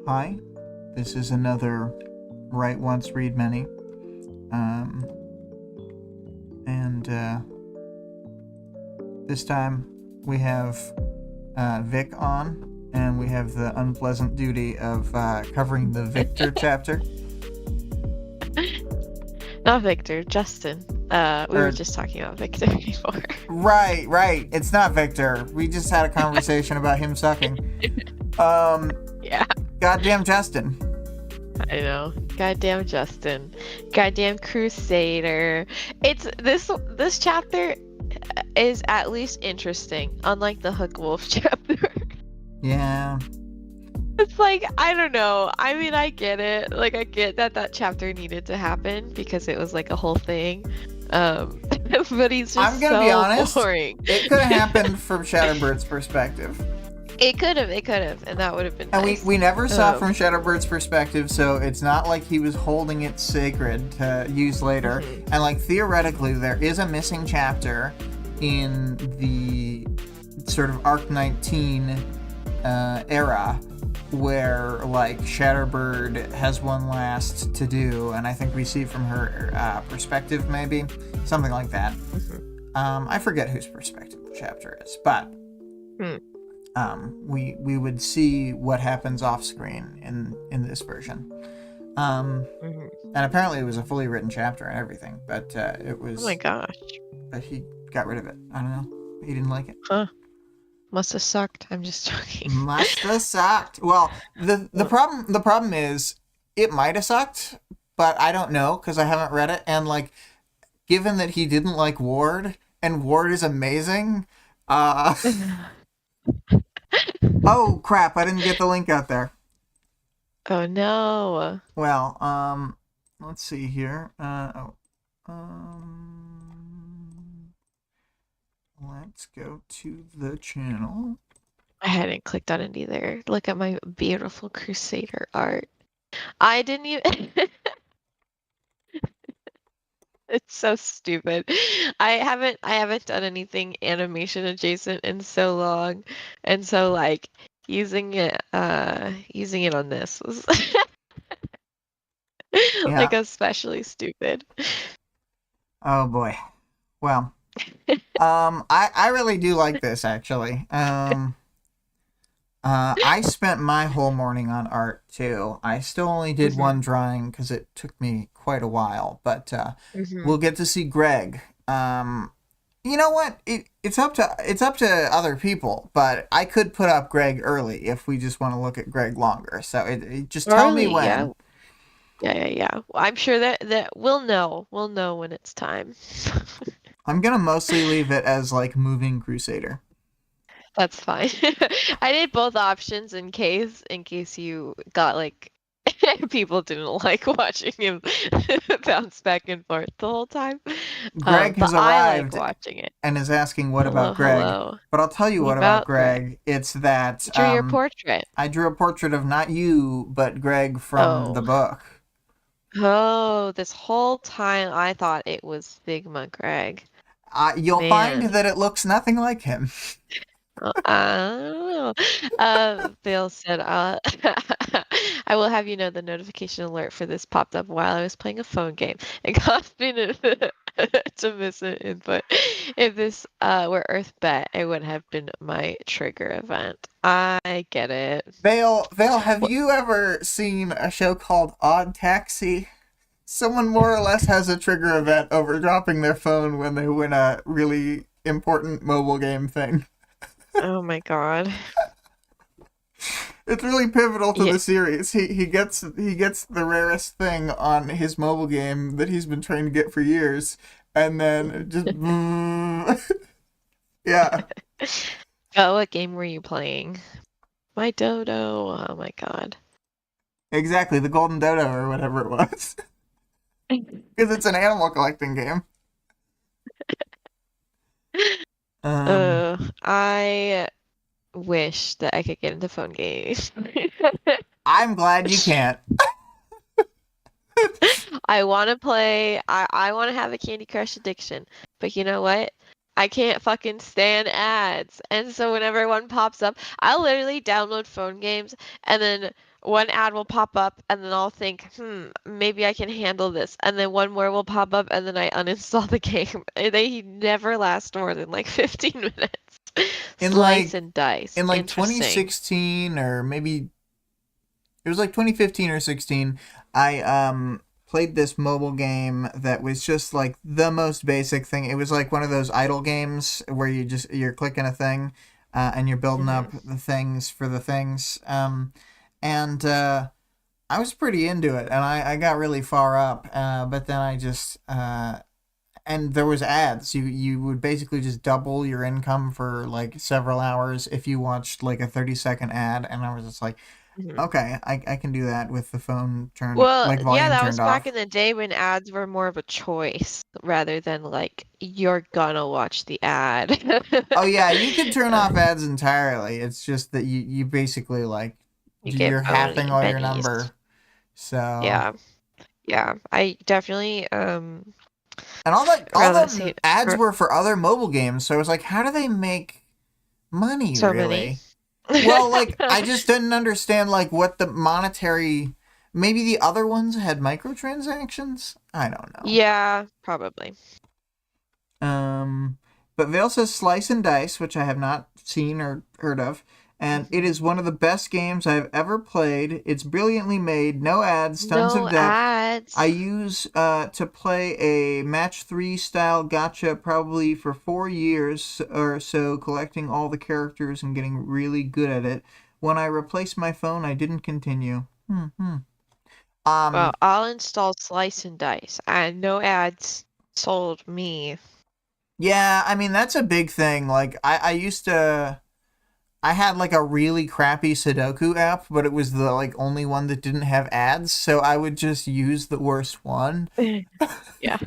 Hi, this is another Write Once, Read Many. And this time we have Vic on, and we have the unpleasant duty of covering the Victor chapter. Not Victor, Justin. We were just talking about Victor before. Right. It's not Victor. We just had a conversation about him sucking. Yeah. Goddamn Justin. I know. Goddamn Justin. Goddamn Crusader. It's this chapter is at least interesting, unlike the Hook Wolf chapter. Yeah. It's like, I don't know. I mean, I get it. Like, I get that chapter needed to happen because it was like a whole thing. But he's just I'm gonna be honest, boring. It could have happened from Shadowbird's perspective. It could have, and that would have been nice. And we never saw it from Shadowbird's perspective, so it's not like he was holding it sacred to use later. Mm-hmm. And like theoretically, there is a missing chapter in the sort of Arc 19 era where like Shadowbird has one last to do, and I think we see from her perspective, maybe something like that. Mm-hmm. I forget whose perspective the chapter is, but we would see what happens off screen in this version. And apparently it was a fully written chapter and everything, but it was. Oh my gosh! But he got rid of it. I don't know. He didn't like it. Huh. Must have sucked. I'm just joking. Must have sucked. Well, the problem is it might have sucked, but I don't know because I haven't read it. And like, given that he didn't like Ward, and Ward is amazing. Oh crap! I didn't get the link out there. Oh no. Well, let's see here. Let's go to the channel. I hadn't clicked on it either. Look at my beautiful Crusader art. I didn't even. It's so stupid. I haven't done anything animation adjacent in so long, and so like using it on this was like especially stupid. Oh boy. Well, I really do like this actually. I spent my whole morning on art too. I still only did one drawing because it took me quite a while, but we'll get to see Greg. You know what? It's up to other people, but I could put up Greg early if we just want to look at Greg longer. So it just tell me when. Yeah. Well, I'm sure that we'll know when it's time. I'm gonna mostly leave it as like moving Crusader. That's fine. I did both options in case you got like people didn't like watching him bounce back and forth the whole time. Greg has arrived watching it and is asking what about Greg. Hello. But I'll tell you what about Greg. It's that you drew your portrait. I drew a portrait of not you, but Greg from the book. Oh, this whole time I thought it was Figma Greg. You'll find that it looks nothing like him. I don't know. Bill said, I will have you know the notification alert for this popped up while I was playing a phone game. It caused me to miss an input. If this were Earth Bet, it would have been my trigger event. I get it. Vale, have you ever seen a show called Odd Taxi? Someone more or less has a trigger event over dropping their phone when they win a really important mobile game thing. Oh my god. It's really pivotal to the series. He gets the rarest thing on his mobile game that he's been trying to get for years, and then just yeah. Oh, what game were you playing? My dodo. Oh my god. Exactly, the golden dodo or whatever it was. Because it's an animal collecting game. I wish that I could get into phone games. I'm glad you can't. I want to play. I want to have a Candy Crush addiction, but you know what? I can't fucking stand ads. And so whenever one pops up, I'll literally download phone games and then one ad will pop up and then I'll think, maybe I can handle this. And then one more will pop up and then I uninstall the game. They never last more than like 15 minutes. In Slice like and dice. in like Interesting. 2016 or maybe it was like 2015 or 16, I played this mobile game that was just like the most basic thing. It was like one of those idle games where you're clicking a thing and you're building Hmm. up the things for the things. And I was pretty into it, and I got really far up, but then I just and there was ads. You would basically just double your income for like several hours if you watched like a 30-second ad, and I was just like, Hmm. okay, I can do that with the phone Well, like yeah, volume that was turned back off. in the day when ads were more of a choice rather than like you're gonna watch the ad. Oh yeah, you could turn Uh, off ads entirely. It's just that you basically like you get you're halving all your bennies. number. So Yeah, yeah. I definitely and all let's see. the ads er, were for other mobile games. So I was like, how do they make money So many. really? Well, like I just didn't understand like what the monetary. Maybe the other ones had microtransactions. I don't know. Yeah, probably. Um, but Vale says Slice and Dice, which I have not seen or heard of, and it Hmm. is one of the best games I've ever played. It's brilliantly made, no ads, tons of No depth. I ads. use to play a match 3 style gotcha probably for 4 years or so, collecting all the characters and getting really good at it. When I replaced my phone, I didn't continue. Hmm. Well, Um, I'll install Slice and Dice, and no ads sold me. yeah, I mean that's a big thing. Like I used to I had like a really crappy Sudoku app, but it was the like only one that didn't have ads, so I would just use the worst one. Yeah.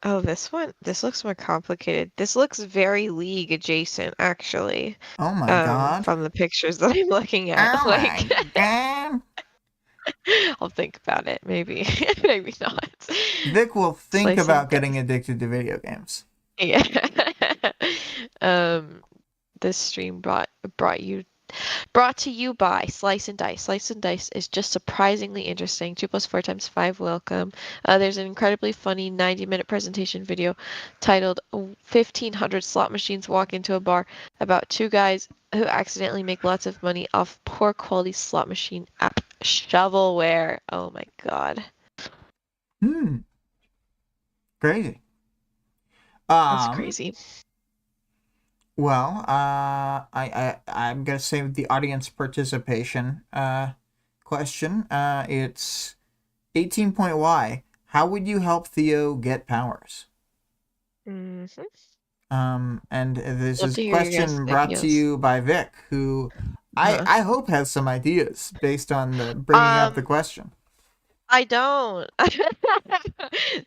Oh, this one, this looks more complicated. This looks very League adjacent, actually, Oh my god. from the pictures that I'm looking at. Oh my Like, god. I'll think about it. Maybe, maybe not. Vic will think Slice and about getting dice. addicted to video games. Yeah. Um, this stream brought to you by Slice and Dice. Slice and Dice is just surprisingly interesting. 2 plus 4 times 5 welcome. There's an incredibly funny 90-minute presentation video titled 1500 Slot Machines Walk into a Bar about two guys who accidentally make lots of money off poor quality slot machine app shovelware. Oh my god. Hmm. Crazy. That's Um. crazy. Well, I'm gonna say with the audience participation question. It's 18. How would you help Theo get powers? Hmm. And this Love is to a hear your guys' question brought to ideas. you by Vic, who Huh. I hope has some ideas based on the bringing up the Um, question. I don't.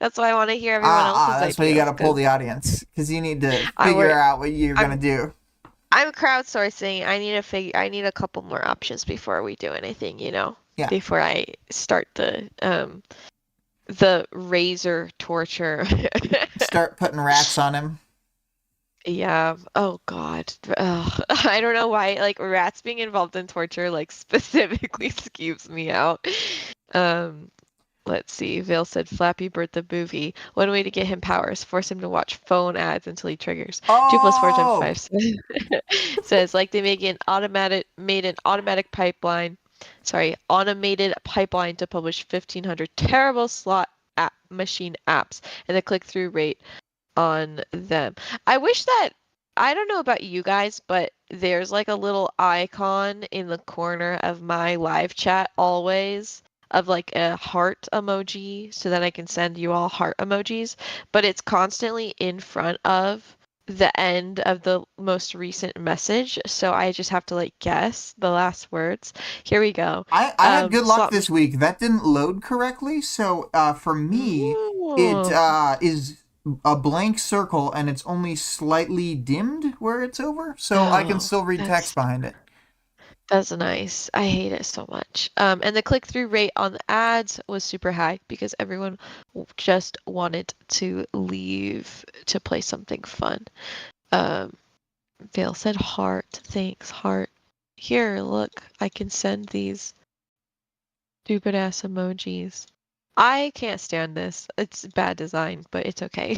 That's why I want to hear everyone else's That's why you ideas got to pull because the audience because you need to I figure were out what you're gonna I'm do. I'm crowdsourcing. I need a couple more options before we do anything, Yeah, before I start the razor torture. start putting rats on him. Yeah. Oh God. Ugh. I don't know why like rats being involved in torture like specifically skeeves me out. Um Let's see. Vale said Flappy Bird the movie. One way to get him powers, force him to watch phone ads until he triggers. 2 plus 4 times Oh, 5 says like they made an automatic pipeline. Sorry, automated pipeline to publish 1,500 terrible slot machine apps and the click-through rate on them. I wish that I don't know about you guys, but there's like a little icon in the corner of my live chat always of like a heart emoji so that I can send you all heart emojis, but it's constantly in front of the end of the most recent message, so I just have to like guess the last words. Here we go. I had good luck Slot this machine. week. That didn't load correctly, so for me, it Ooh. is a blank circle and it's only slightly dimmed where it's over, so I can Oh, still read text that's behind it. That's nice. I hate it so much. And the click-through rate on the ads was super high because everyone just wanted to leave to play something fun. Um, Vale said heart. Thanks, heart. Here, look, I can send these stupid ass emojis. I can't stand this. It's bad design, but it's okay.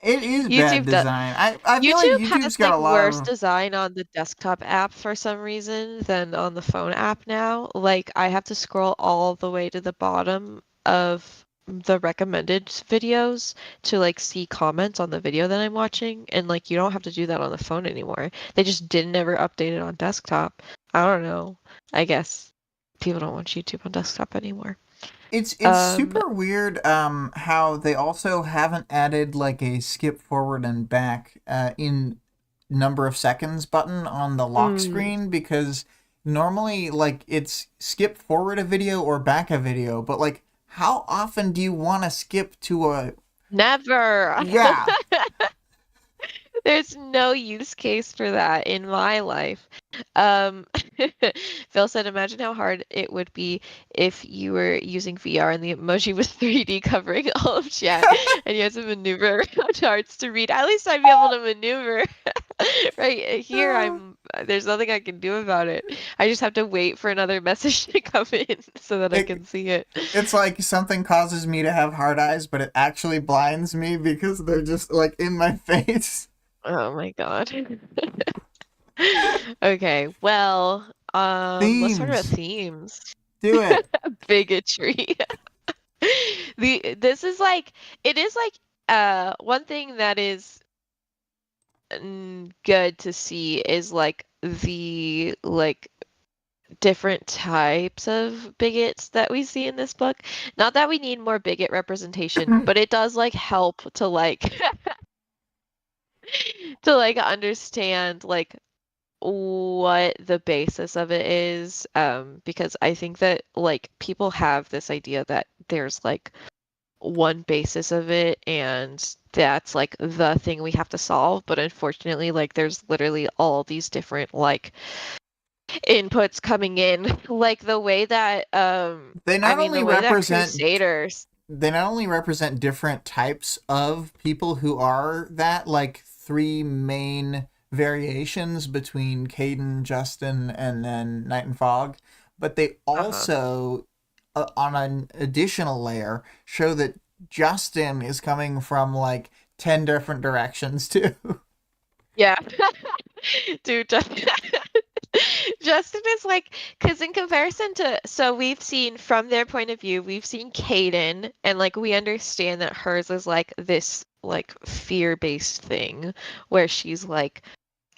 It is bad YouTube does. design. I feel like YouTube has YouTube's got like a lot worse of. design on the desktop app for some reason than on the phone app now. Like I have to scroll all the way to the bottom of the recommended videos to like see comments on the video that I'm watching, and like you don't have to do that on the phone anymore. They just didn't ever update it on desktop. I don't know. I guess people don't watch YouTube on desktop anymore. It's Um, super weird how they also haven't added like a skip forward and back in number of seconds button on the lock mm, screen, because normally like it's skip forward a video or back a video, but like how often do you want to skip to a never. yeah. There's no use case for that in my life. Um, Phil said, imagine how hard it would be if you were using VR and the emoji was 3D covering all of chat and you had to maneuver around charts to read. At least I'd be able to maneuver. Right here, there's nothing I can do about it. I just have to wait for another message to come in so that I it can see it. it's like something causes me to have hard eyes, but it actually blinds me because they're just like in my face. Oh my God. Okay, well, let's talk about Themes. themes. Do it. Bigotry. This is like it is like one thing that is good to see is like the like different types of bigots that we see in this book. Not that we need more bigot representation, but it does like help to like to like understand like what the basis of it is, because I think that like people have this idea that there's like one basis of it and that's like the thing we have to solve, but unfortunately like there's literally all these different like inputs coming in like the way that They I not mean only the way that represent Crusaders. they not only represent different types of people who are that, like three main variations between Caden, Justin, and then Night and Fog, but they Uh-huh. also, on an additional layer, show that Justin is coming from like 10 different directions too. Yeah. Dude, Justin is like, because in comparison to, so we've seen from their point of view, we've seen Kaden, and like we understand that hers is like this like fear-based thing where she's like,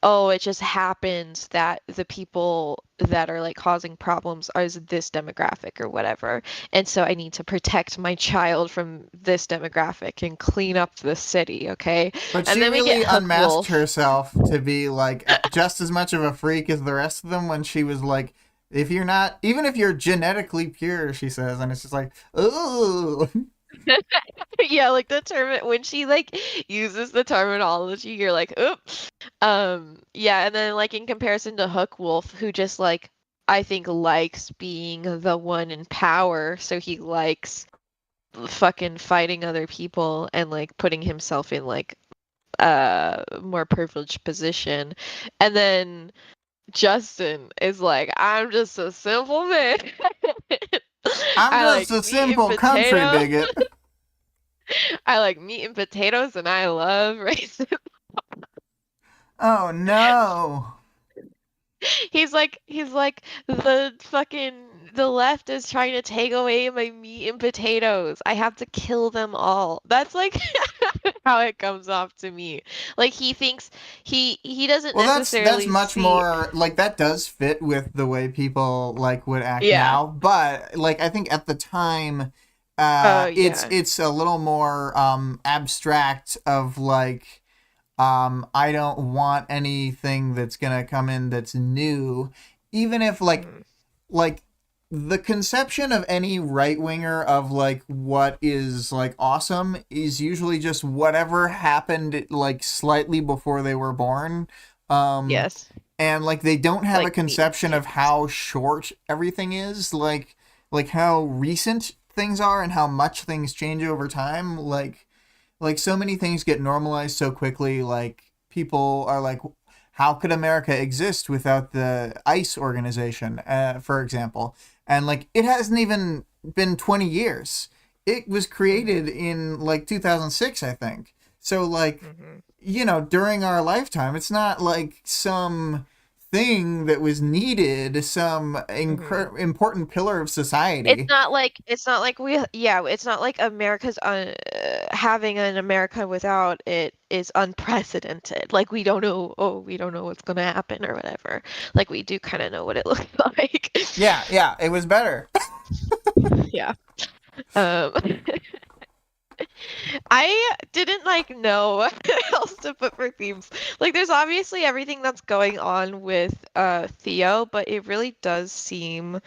oh, it just happens that the people that are like causing problems are this demographic or whatever. And so I need to protect my child from this demographic and clean up the city, okay? But And she then we get really Hook unmasked Wolf. herself to be like just as much of a freak as the rest of them when she was like, if you're not, even if you're genetically pure, she says, and it's just like, oh, Yeah, like the term when she like uses the terminology, you're like, oops. Yeah, and then like in comparison to Hook Wolf, who just like I think likes being the one in power, so he likes fucking fighting other people and like putting himself in like more privileged position. And then Justin is like, I'm just a simple man. I'm I just like a meat and simple country potatoes. bigot. I like meat and potatoes and I love raisins. Oh no. He's like the left is trying to take away my meat and potatoes. I have to kill them all. That's like how it comes off to me. Like he thinks he doesn't Well, that's necessarily much see. more like that does fit with the way people like would act Yeah. now, but like I think at the time Oh it's yeah. it's a little more abstract of like I don't want anything that's gonna come in that's new, even if Mhm. like the conception of any right winger of like what is like awesome is usually just whatever happened like slightly before they were born. Yes. And like they don't have a Like meat and conception of potatoes. how short everything is, like how recent things are and how much things change over time. Like so many things get normalized so quickly. Like people are like, how could America exist without the ICE organization, for example? And like it hasn't even been 20 years. It was Mm-hmm. created in like 2006, I think. So like, Mm-hmm. during our lifetime, it's not like some thing that was needed, some Mm-hmm. important pillar of It's society. not like it's not like America's having an America without it is unprecedented. Like we don't know what's gonna happen or whatever. Like we do kind of know what it looks like. Yeah, yeah, it was better. Yeah. Um, I didn't like know what else to put for themes. Like there's obviously everything that's going on with Theo, but it really does seem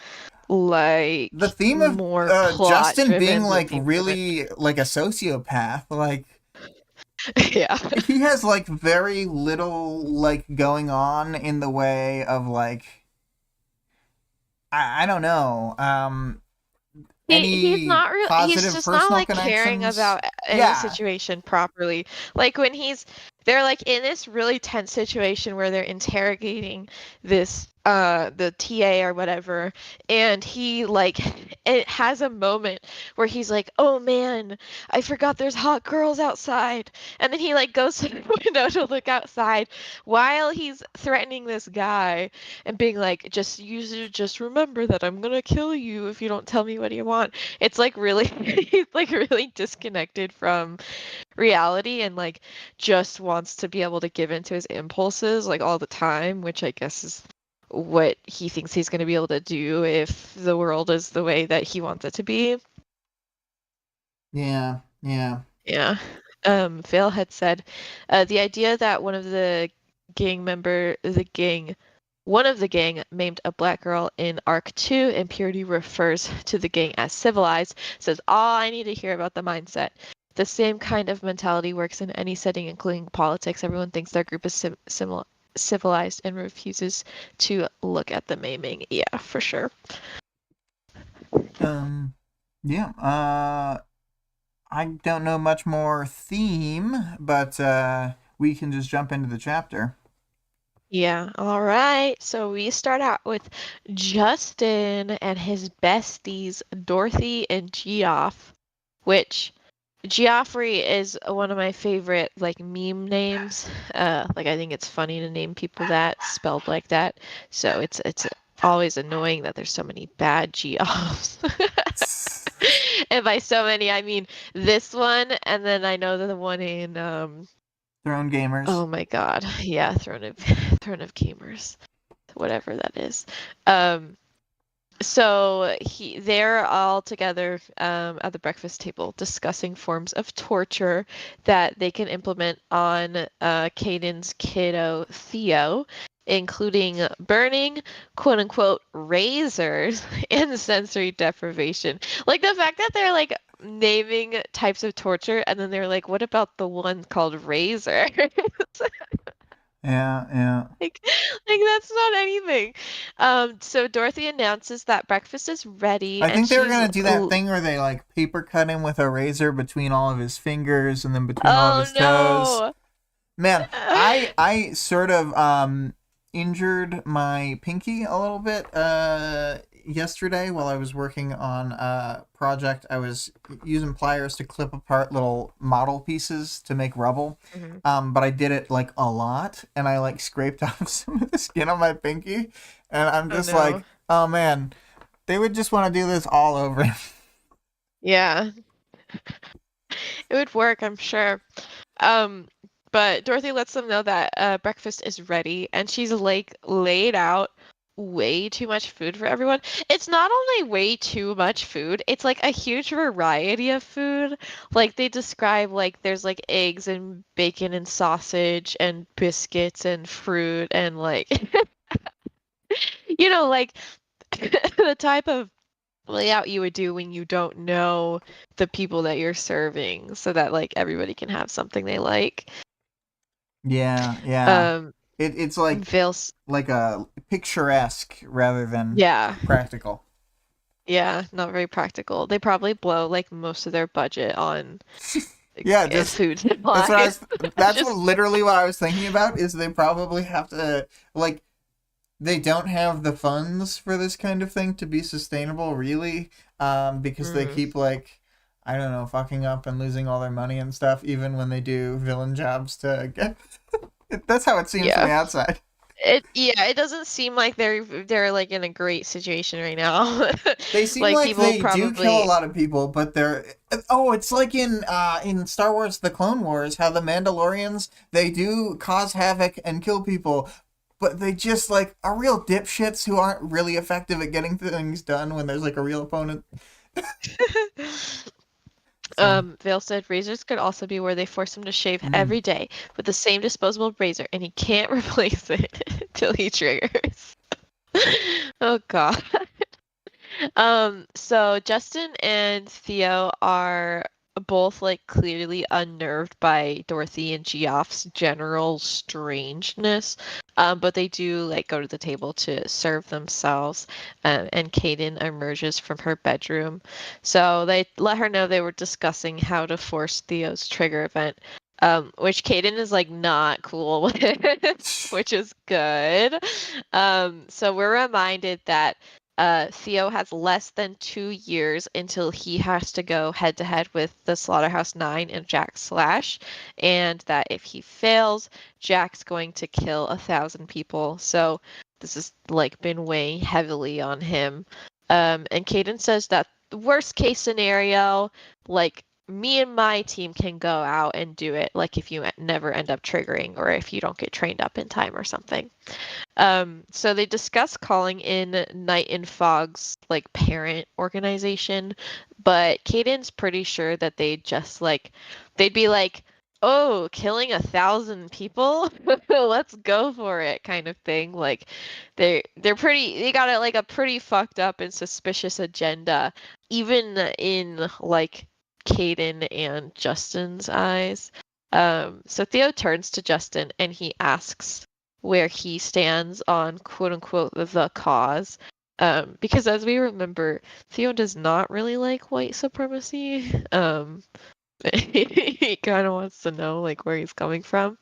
The like theme of more plot Justin being driven than like theme driven. really like a sociopath, like Yeah. he has like very little like going on in the way of like I don't know, He's any not real he's positive just not personal like caring connections. about any Yeah. situation properly. Like when they're like in this really tense situation where they're interrogating this the TA or whatever, and he like it has a moment where he's like, "Oh man, I forgot there's hot girls outside." And then he like goes to the window to look outside while he's threatening this guy and being like, just remember that I'm gonna kill you if you don't tell me what you want. It's like really he's like really disconnected from reality and like just wants to be able to give into his impulses like all the time, which I guess is what he thinks he's gonna be able to do if the world is the way that he wants it to be. Yeah. Yeah. Yeah. Phil had said the idea that one of the gang named a black girl in Arc 2 Impurity refers to the gang as civilized, says all I need to hear about the mindset. The same kind of mentality works in any setting, including politics. Everyone thinks their group is civilized and refuses to look at the maiming. Yeah, for sure. Um yeah. I don't know much more theme, but we can just jump into the chapter. Yeah, all right. So we start out with Justin and his besties, Dorothy and Geoff, which Geoffrey is one of my favorite like meme names. Like I think it's funny to name people that spelled like that. So it's always annoying that there's so many bad Geoffs. And by so many, I mean this one, and then I know that the one in Throne gamers. oh my God, yeah, Throne of Gamers, whatever that is. Um, so they're all together at the breakfast table discussing forms of torture that they can implement on Caden's kiddo Theo, including burning, quote unquote, razors and sensory deprivation. Like the fact that they're like naming types of torture and then they're like, what about the one called razor? Yeah, yeah. Like that's not anything. So Dorothy announces that breakfast is ready I and think they were she's gonna do that thing where they like paper cut him with a razor between all of his fingers and then between all of oh his toes. no. Man, I sort of injured my pinky a little bit yesterday while I was working on a project. I was using pliers to clip apart little model pieces to make rubble. Mhm. But I did it like a lot and I like scraped off some of the skin on my pinky and I'm Oh just no. like, "Oh man, they would just want to do this all over." Yeah, it would work, I'm sure. Um, but Dorothy lets them know that breakfast is ready, and she's like laid out way too much food for everyone. It's not only way too much food, it's like a huge variety of food. Like they describe like there's like eggs and bacon and sausage and biscuits and fruit and like like the type of layout you would do when you don't know the people that you're serving so that like everybody can have something they like. Yeah, yeah. Um, It's Vale's like a picturesque rather than yeah. practical. Yeah, not very practical. They probably blow like most of their budget on Yeah, just food that's what I supplies. was. That's what Just literally what I was thinking about. Is they probably have to like they don't have the funds for this kind of thing to be sustainable, really, because they mm, keep like I don't know, fucking up and losing all their money and stuff, even when they do villain jobs to get. That's how it seems from yeah. the outside. It doesn't seem like they're like in a great situation right now. They seem Like like people they do kill a probably lot of people, but they're oh, it's like in Star Wars: The Clone Wars, how the Mandalorians they do cause havoc and kill people, but they just like are real dipshits who aren't really effective at getting things done when there's like a real opponent. So Vale said razors could also be where they force him to shave mm. every day with the same disposable razor and he can't replace it till he triggers. Oh God. So Justin and Theo are both like clearly unnerved by Dorothy and Geoff's general strangeness. But they do like go to the table to serve themselves. And Kaden emerges from her bedroom. So they let her know they were discussing how to force Theo's trigger event. Which Kaden is like not cool with, which is good. So we're reminded that Theo has less than 2 years until he has to go head to head with the Slaughterhouse 9 and Jack Slash, and that if he fails, Jack's going to kill 1,000 people. So this has like been weighing heavily on him. And Caden says that the worst case scenario, like me and my team can go out and do it, like if you never end up triggering or if you don't get trained up in time or something. So they discuss calling in Night and Fog's like parent organization, but Caden's pretty sure that they'd be like, "Oh, killing 1,000 people? Let's go for it," kind of thing. Like they got like a pretty fucked up and suspicious agenda, even in like Caden and Justin's eyes. So Theo turns to Justin and he asks where he stands on quote unquote the cause. Because as we remember, Theo does not really like white supremacy. He kind of wants to know like where he's coming from.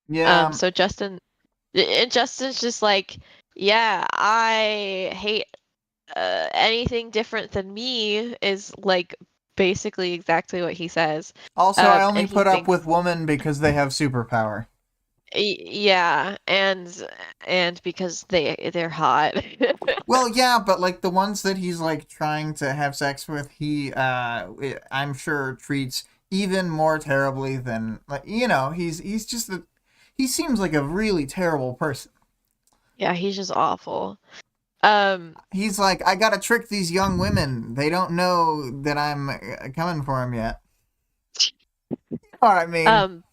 Yeah. So Justin's just like, yeah, I hate anything different than me is like basically exactly what he says. Also, I only And he put up thinks with women because they have superpower. Yeah, and because they're hot. Well, yeah, but like the ones that he's like trying to have sex with, I'm sure treats even more terribly than like he's just he seems like a really terrible person. Yeah, he's just awful. Um, He's like, I gotta trick these young women. They don't know that I'm coming for them yet. All right, I mean, um,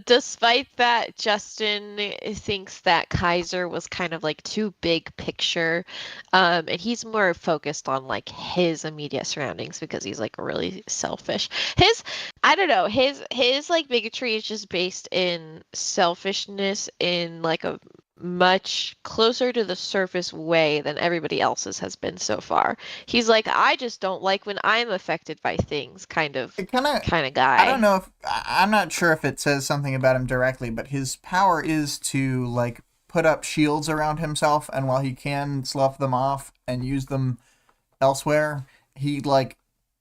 Despite that, Justin thinks that Kaiser was kind of like too big picture, and he's more focused on like his immediate surroundings because he's like really selfish. I don't know, his like bigotry is just based in selfishness in like a much closer to the surface way than everybody else's has been so far. He's like, I just don't like when I'm affected by things, it kind of. kind of I don't guy. know if I'm not sure if it says something about him directly, but his power is to like put up shields around himself, and while he can slough them off and use them elsewhere, he like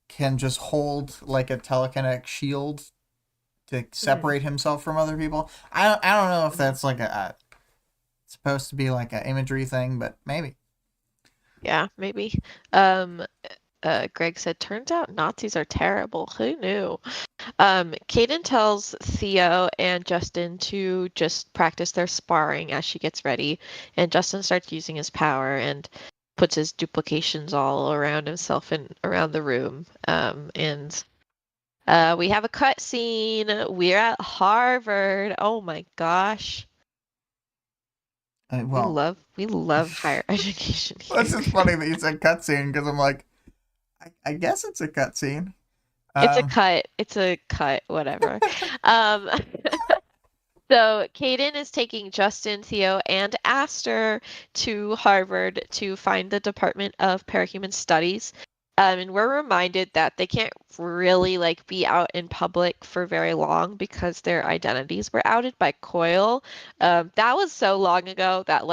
can just hold like a telekinetic shield to Mhm, separate himself from other people. I don't know if mhm. that's like a supposed to be like an imagery thing, but maybe. Yeah, maybe. Um, Greg said, turns out Nazis are terrible. Who knew? Kaden tells Theo and Justin to just practice their sparring as she gets ready, and Justin starts using his power and puts his duplications all around himself and around the room. And we have a cut scene. We're at Harvard. Oh my gosh. Well, We love higher education it's here. just funny that you said cutscene because I'm like, I guess it's a cutscene. It's a Um, cut. It's a cut, whatever. Um, So Caden is taking Justin, Theo, and Aster to Harvard to find the Department of Parahuman Studies. And we're reminded that they can't really like be out in public for very long because their identities were outed by Coil. That was so long ago that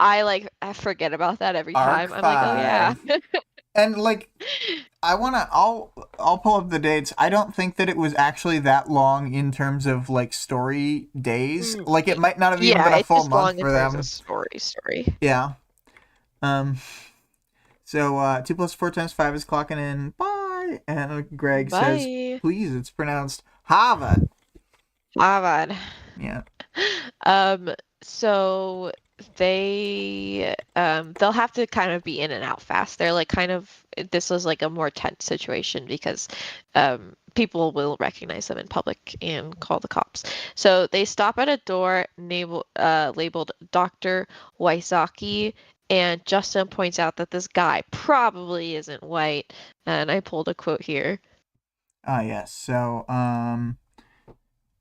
I forget about that every Arc time. I'm like, oh yeah. 5. And like I'll pull up the dates. I don't think that it was actually that long in terms of like story days. Mm, Like it might not have even yeah, been a it's full just month long in for terms of them. story. Yeah. Um so 2 plus 4 times 5 is clocking in. Bye. And Greg says, Bye. please, it's pronounced Harvard. Harvard. Yeah. Um, so they'll have to kind of be in and out fast. They're like kind of this was like a more tense situation because people will recognize them in public and call the cops. So they stop at a door labeled Dr. Wysocki, and Justin points out that this guy probably isn't white. And I pulled a quote here. Ah, yes. So,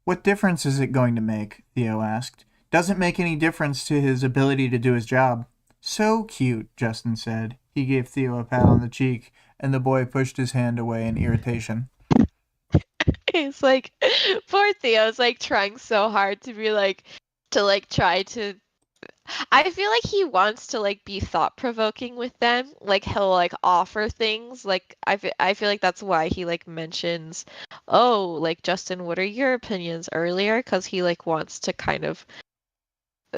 what difference is it going to make? Theo asked. Doesn't make any difference to his ability to do his job. So cute, Justin said. He gave Theo a pat on the cheek, and the boy pushed his hand away in irritation. It's like poor Theo's like trying so hard to be like to like try to I feel like he wants to like be thought provoking with them. Like he'll like offer things. Like I feel like that's why he like mentions, "Oh, like Justin, what are your opinions?" earlier because he like wants to kind of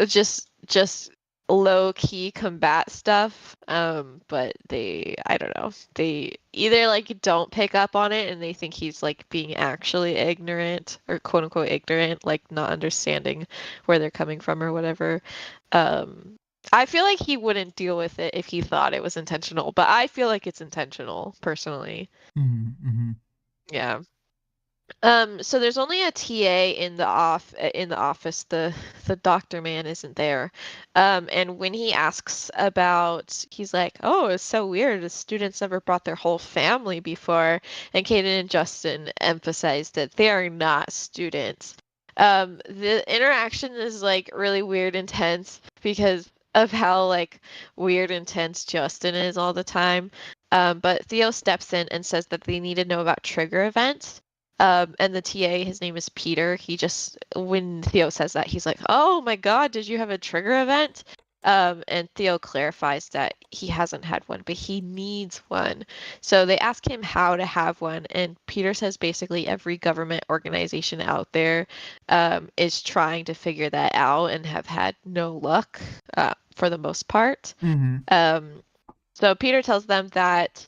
just low key combat stuff. But I don't know. They either like don't pick up on it and they think he's like being actually ignorant or quote unquote ignorant, like not understanding where they're coming from or whatever. Um, I feel like he wouldn't deal with it if he thought it was intentional, but I feel like it's intentional personally. Mm-hmm. Yeah. So there's only a TA in the office. The doctor man isn't there. And when he asks about, he's like, "Oh, it's so weird. The students never brought their whole family before." And Kaden and Justin emphasized that they are not students. The interaction is like really weird and tense because of how like weird and tense Justin is all the time. But Theo steps in and says that they need to know about trigger events. And the TA, his name is Peter. When Theo says that, he's like, "Oh my God, did you have a trigger event?" And Theo clarifies that he hasn't had one, but he needs one. So they ask him how to have one, and Peter says basically every government organization out there is trying to figure that out and have had no luck for the most part. Mm-hmm. So Peter tells them that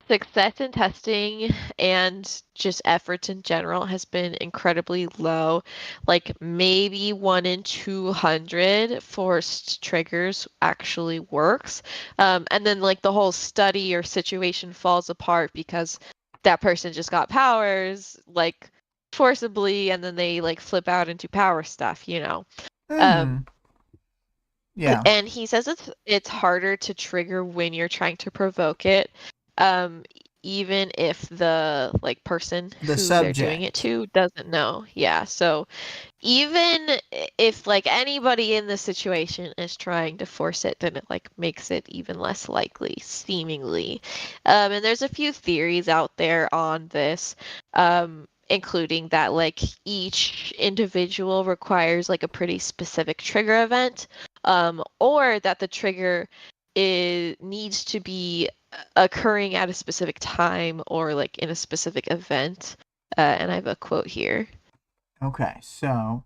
success in testing and just efforts in general has been incredibly low. Like maybe 1 in 200 forced triggers actually works. And then like the whole study or situation falls apart because that person just got powers like forcibly and then they like flip out into power stuff, you know. Mm-hmm. Um, Yeah. and he says it's harder to trigger when you're trying to provoke it, um, even if the like person The who they're doing it subject. to doesn't know. Yeah, so even if like anybody in the situation is trying to force it, then it like makes it even less likely, seemingly. And there's a few theories out there on this. Including that like each individual requires like a pretty specific trigger event, or that the trigger needs to be occurring at a specific time or like in a specific event. And I have a quote here. Okay, so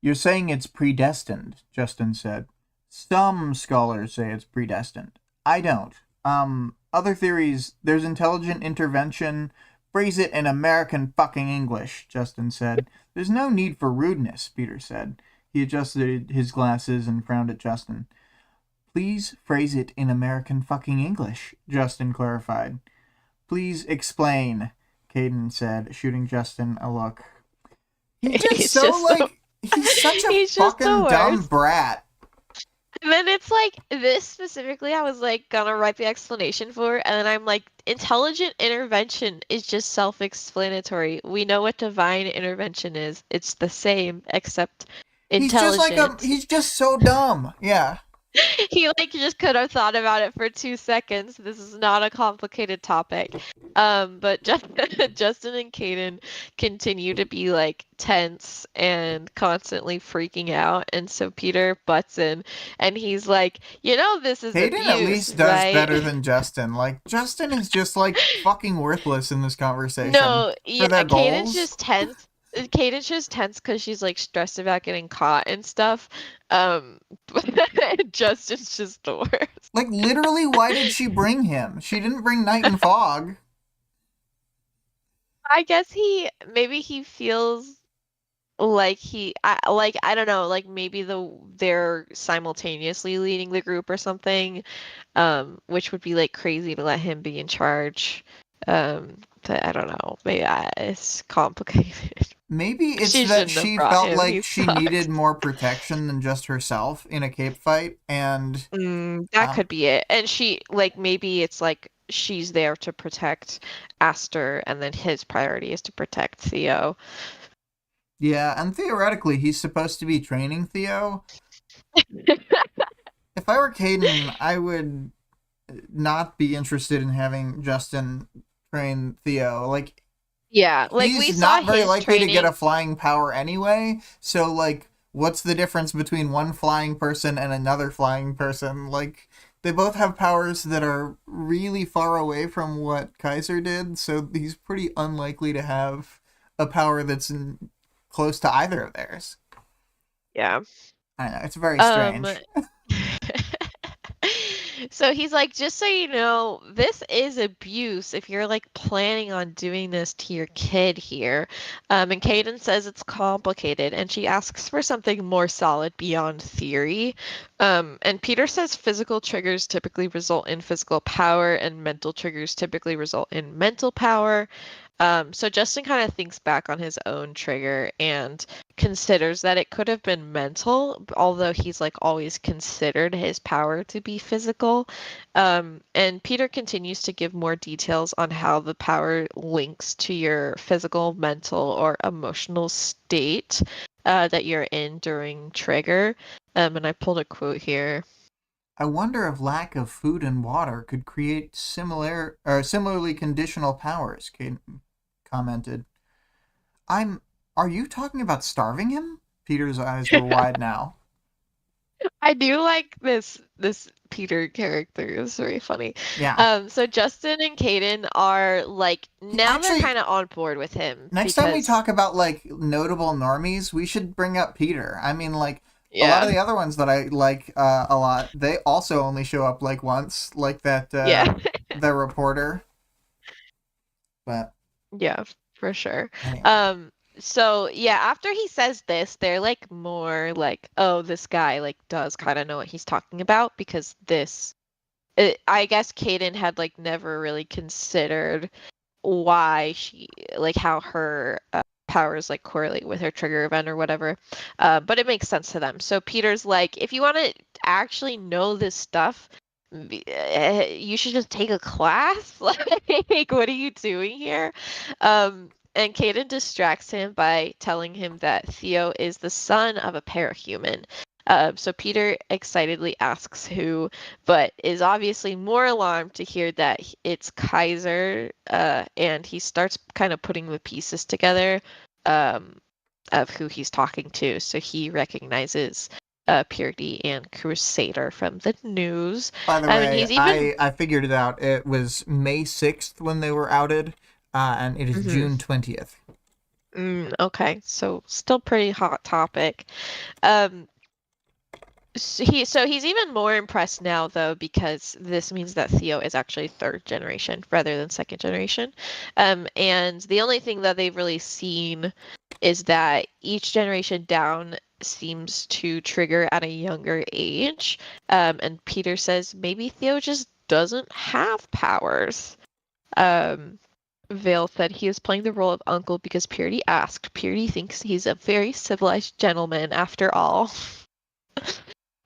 you're saying it's predestined, Justin said. Some scholars say it's predestined. I don't. Other theories, there's intelligent intervention. Phrase it in American fucking English, Justin said. There's no need for rudeness, Peter said. He adjusted his glasses and frowned at Justin. Please phrase it in American fucking English, Justin clarified. Please explain, Caden said, shooting Justin a look. He's just He's so, just like, he's such a he's just the fucking dumb worst. brat. And then it's like this specifically, I was like gonna write the explanation for, and then I'm like, intelligent intervention is just self-explanatory. We know what divine intervention is. It's the same, except He's just like intelligent. he's just so dumb. Yeah. He like just could have thought about it for 2 seconds. This is not a complicated topic. But Justin and Caden continue to be like tense and constantly freaking out, and so Peter butts in, and he's like, this is Hayden at abuse, least does right? better than Justin. Like, Justin is just, like, fucking worthless in this conversation No, for yeah, their goals. Caden's just tense because she's like stressed about getting caught and stuff. But Justin's just the worst. Like, literally, why did she bring him? She didn't bring Night and Fog. I guess maybe he feels like I don't know, like maybe they're simultaneously leading the group or something, which would be like crazy to let him be in charge. But I don't know. Maybe it's complicated. Maybe it's She that shouldn't have she brought felt him. like He she needed sucks. more protection than just herself in a cape fight, and That um, could be it. And she like maybe it's like she's there to protect Aster, and then his priority is to protect Theo. yeah, and theoretically, he's supposed to be training Theo. If I were Caden, I would not be interested in having Justin train Theo. Like, Yeah, like we he's saw not very his likely to get a training. flying power anyway. So, like, what's the difference between one flying person and another flying person? Like, they both have powers that are really far away from what Kaiser did. So he's pretty unlikely to have a power that's close to either of theirs. Yeah. I don't know. It's very Um, strange. so he's like, just so you know, this is abuse if you're like planning on doing this to your kid here. And Kaden says it's complicated, and she asks for something more solid beyond theory. And Peter says physical triggers typically result in physical power, and mental triggers typically result in mental power. So Justin kind of thinks back on his own trigger and considers that it could have been mental, although he's like always considered his power to be physical. And Peter continues to give more details on how the power links to your physical, mental, or emotional state that you're in during trigger. And I pulled a quote here. I wonder if lack of food and water could create similarly conditional powers, Kate commented. I'm Are you talking about starving him? Peter's eyes were wide now. I do like this Peter character. It's very funny. Yeah. So Justin and Caden are like now they're Actually, kind of on board with him next time we because talk about like notable normies, we should bring up Peter. I mean, like a lot of yeah, the other ones that I like a lot, they also only show up like once, like that yeah, the reporter. But yeah, for sure. anyway, Um, so yeah, after he says this, they're like more like, oh, this guy like does kind of know what he's talking about because I guess Caden had like never really considered why she like how her powers like correlate with her trigger event or whatever, but it makes sense to them. So Peter's like, if you want to actually know this stuff, you should just take a class. Like, what are you doing here? And Caden distracts him by telling him that Theo is the son of a parahuman. So Peter excitedly asks who, but is obviously more alarmed to hear that it's Kaiser, and he starts kind of putting the pieces together um, of who he's talking to. So he recognizes Purity and Crusader from the news. by the And way, he's even. I figured it out. It was May 6th when they were outed, and it is Mhm. June 20th. Okay, so still pretty hot topic. Um, so he's even more impressed now though because this means that Theo is actually third generation rather than second generation. And the only thing that they've really seen is that each generation down seems to trigger at a younger age. And Peter says maybe Theo just doesn't have powers. Um, Vale said he is playing the role of uncle because Purity asked. Purity thinks he's a very civilized gentleman after all.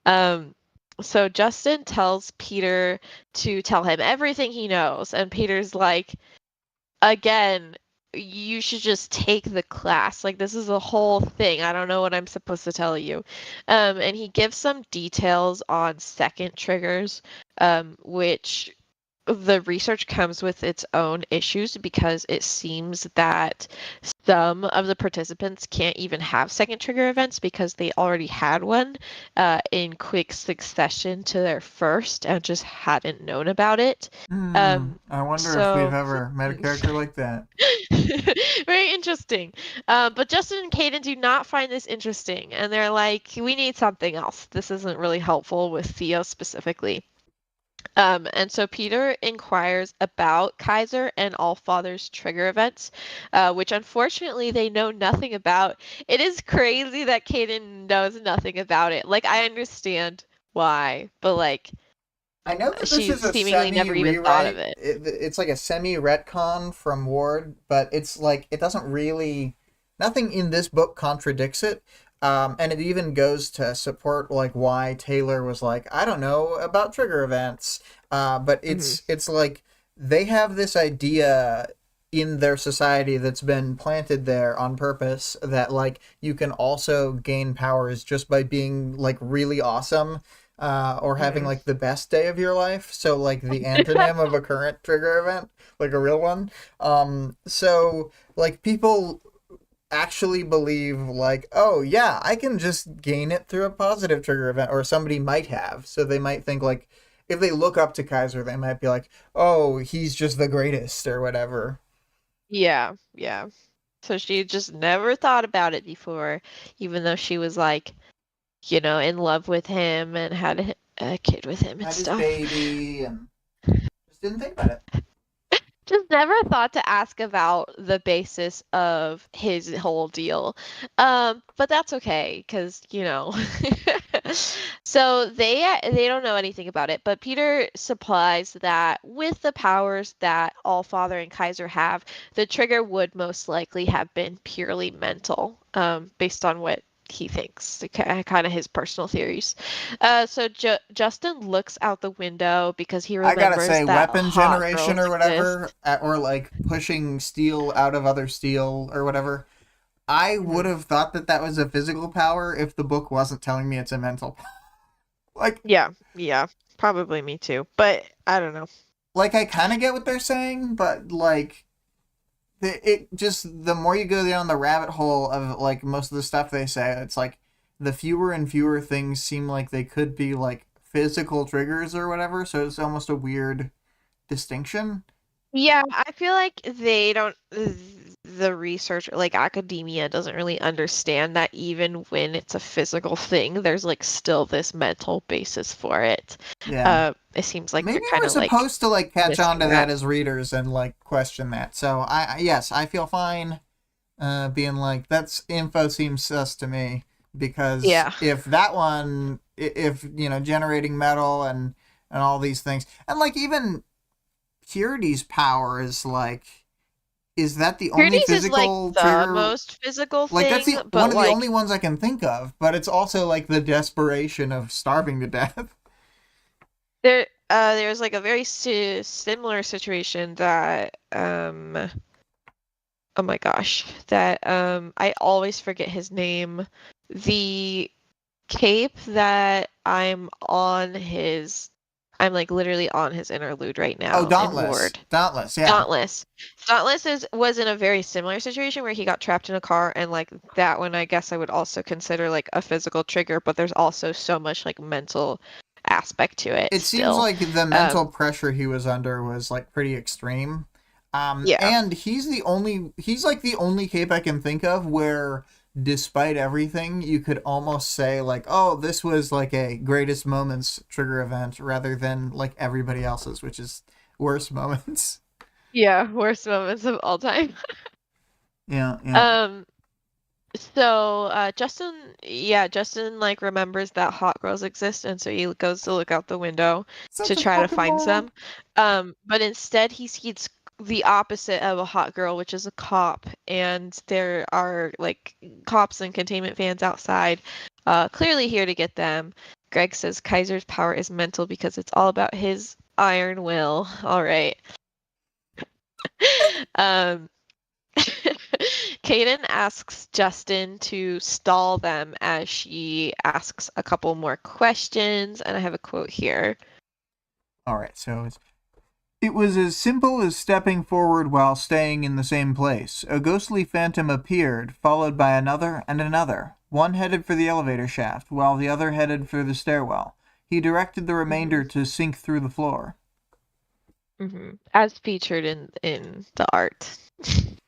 Um, So Justin tells Peter to tell him everything he knows, and Peter's like, again, you should just take the class. Like, this is a whole thing. I don't know what I'm supposed to tell you. And he gives some details on second triggers, which the research comes with its own issues because it seems that some of the participants can't even have second trigger events because they already had one in quick succession to their first and just hadn't known about it. I wonder if we've So ever met a character like that. very interesting. But Justin and Caden do not find this interesting, and they're like, we need something else. This isn't really helpful with Theo specifically. And so Peter inquires about Kaiser and Allfather's trigger events, which unfortunately they know nothing about. It is crazy that Caden knows nothing about it. Like, I understand why, but like, I know that this she is a seemingly never even thought of semi-rewrite. it. It's like a semi-retcon from Ward, but it's like it doesn't really. Nothing in this book contradicts it. And it even goes to support like why Taylor was like, I don't know about trigger events. But Mhm. it's like they have this idea in their society that's been planted there on purpose that like you can also gain powers just by being like really awesome or having Mhm. like the best day of your life. So like the antonym of a current trigger event, like a real one. So like people actually believe like, oh yeah, I can just gain it through a positive trigger event, or somebody might have. So they might think like, if they look up to Kaiser, they might be like, oh, he's just the greatest or whatever. Yeah, yeah. So she just never thought about it before, even though she was like, in love with him and had a kid with him and Had his stuff. baby and just didn't think about it. Just never thought to ask about the basis of his whole deal. But that's okay, because, So they don't know anything about it, but Peter supplies that with the powers that Allfather and Kaiser have, the trigger would most likely have been purely mental, based on what he thinks, kind of his personal theories. So Justin looks out the window because he I gotta remembers say, that weapon hot generation girls or exist. whatever, or like pushing steel out of other steel or whatever, I would Mhm. have thought that that was a physical power if the book wasn't telling me it's a mental power. Like, Yeah, yeah, probably me too. But I don't know. like I kind of get what they're saying, but like it just the more you go down the rabbit hole of like most of the stuff they say, it's like the fewer and fewer things seem like they could be like physical triggers or whatever. So it's almost a weird distinction. Yeah, I feel like they don't, the research, like academia doesn't really understand that even when it's a physical thing, there's like still this mental basis for it. Yeah. It seems like they're Maybe kind we're of like supposed to like catch on missing to that that. as readers and like question that. So yes, I feel fine being like that's info seems sus to me because Yeah. if that one if generating metal and all these things and like even Purity's power is like is that the only Purities is like physical the trigger? most physical Like that's thing, the one but of the like only ones I can think of, but it's also like the desperation of starving to death. there's like a very similar situation that oh my gosh, that I always forget his name. The cape that I'm like literally on his interlude right Oh, now in Dauntless. Ward. Dauntless, yeah. Dauntless. Dauntless was in a very similar situation where he got trapped in a car, and like that one I guess I would also consider like a physical trigger, but there's also so much like mental aspect to it It seems still. like the mental Um pressure he was under was like pretty extreme. yeah. And he's like the only cape I can think of where despite everything you could almost say like, oh, this was like a greatest moments trigger event rather than like everybody else's, which is worst moments. Yeah, worst moments of all time. Yeah, yeah. Um So, Justin like remembers that hot girls exist, and so he goes to look out the window to Such a try to fucking find moron. some. But instead he sees the opposite of a hot girl, which is a cop, and there are like cops and containment fans outside, clearly here to get them. Greg says Kaiser's power is mental because it's all about his iron will. All right. Um, Kaden asks Justin to stall them as she asks a couple more questions, and I have a quote here. All right, so it was as simple as stepping forward while staying in the same place. A ghostly phantom appeared, followed by another and another. One headed for the elevator shaft, while the other headed for the stairwell. He directed the remainder to sink through the floor. As featured in the art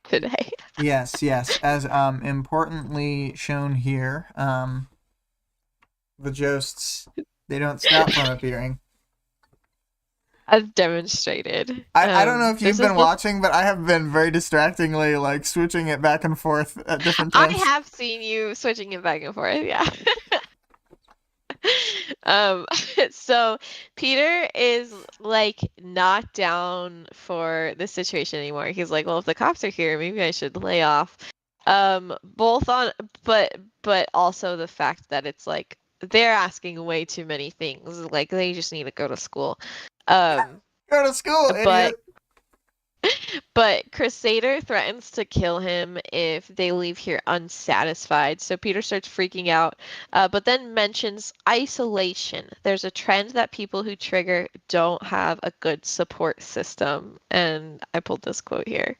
today. Yes, as importantly shown here, the ghosts, they don't stop from appearing. As demonstrated. I don't know if you've been watching, but I have been very distractingly like switching it back and forth at different times. I have seen you switching it back and forth, yeah. So Peter is like not down for this situation anymore. He's like, well, if the cops are here, maybe I should lay off. Both on, but also the fact that it's like they're asking way too many things. Like they just need to go to school. Go to school, idiot. But Crusader threatens to kill him if they leave here unsatisfied. So Peter starts freaking out, but then mentions isolation. There's a trend that people who trigger don't have a good support system. And I pulled this quote here.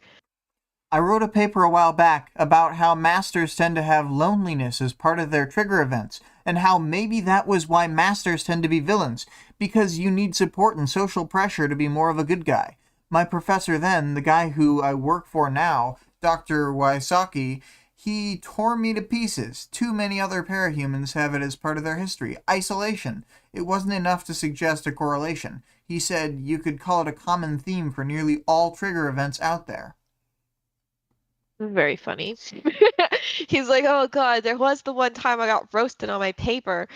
I wrote a paper a while back about how masters tend to have loneliness as part of their trigger events, and how maybe that was why masters tend to be villains, because you need support and social pressure to be more of a good guy. My professor then, the guy who I work for now, Dr. Wysocki, he tore me to pieces. Too many other parahumans have it as part of their history. Isolation. It wasn't enough to suggest a correlation. He said you could call it a common theme for nearly all trigger events out there. Very funny. He's like, oh god, there was the one time I got roasted on my paper.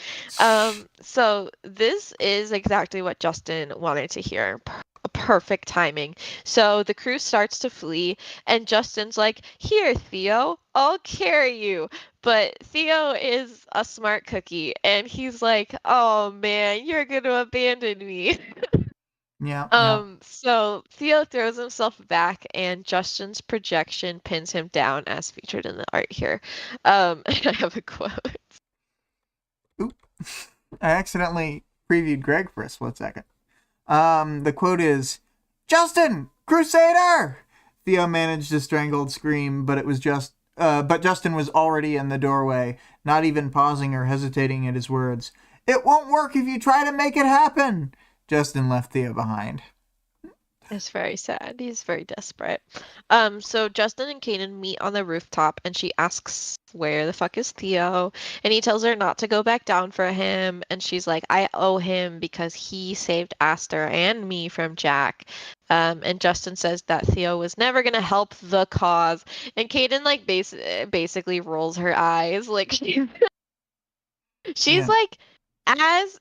So this is exactly what Justin wanted to hear. Perfect timing. So the crew starts to flee, and Justin's like, here, Theo, I'll carry you. But Theo is a smart cookie, and he's like, oh man, you're gonna abandon me. Yeah. So Theo throws himself back, and Justin's projection pins him down, as featured in the art here. And I have a quote. Oop. I accidentally previewed Greg for a split second. The quote is, Justin! Crusader! Theo managed a strangled scream, but Justin was already in the doorway, not even pausing or hesitating at his words. It won't work if you try to make it happen! Justin left Theo behind. It's very sad. He's very desperate. So Justin and Kaden meet on the rooftop, and she asks, where the fuck is Theo? And he tells her not to go back down for him, and she's like, I owe him because he saved Aster and me from Jack. And Justin says that Theo was never gonna help the cause, and Kaden like basically rolls her eyes, like she's like, as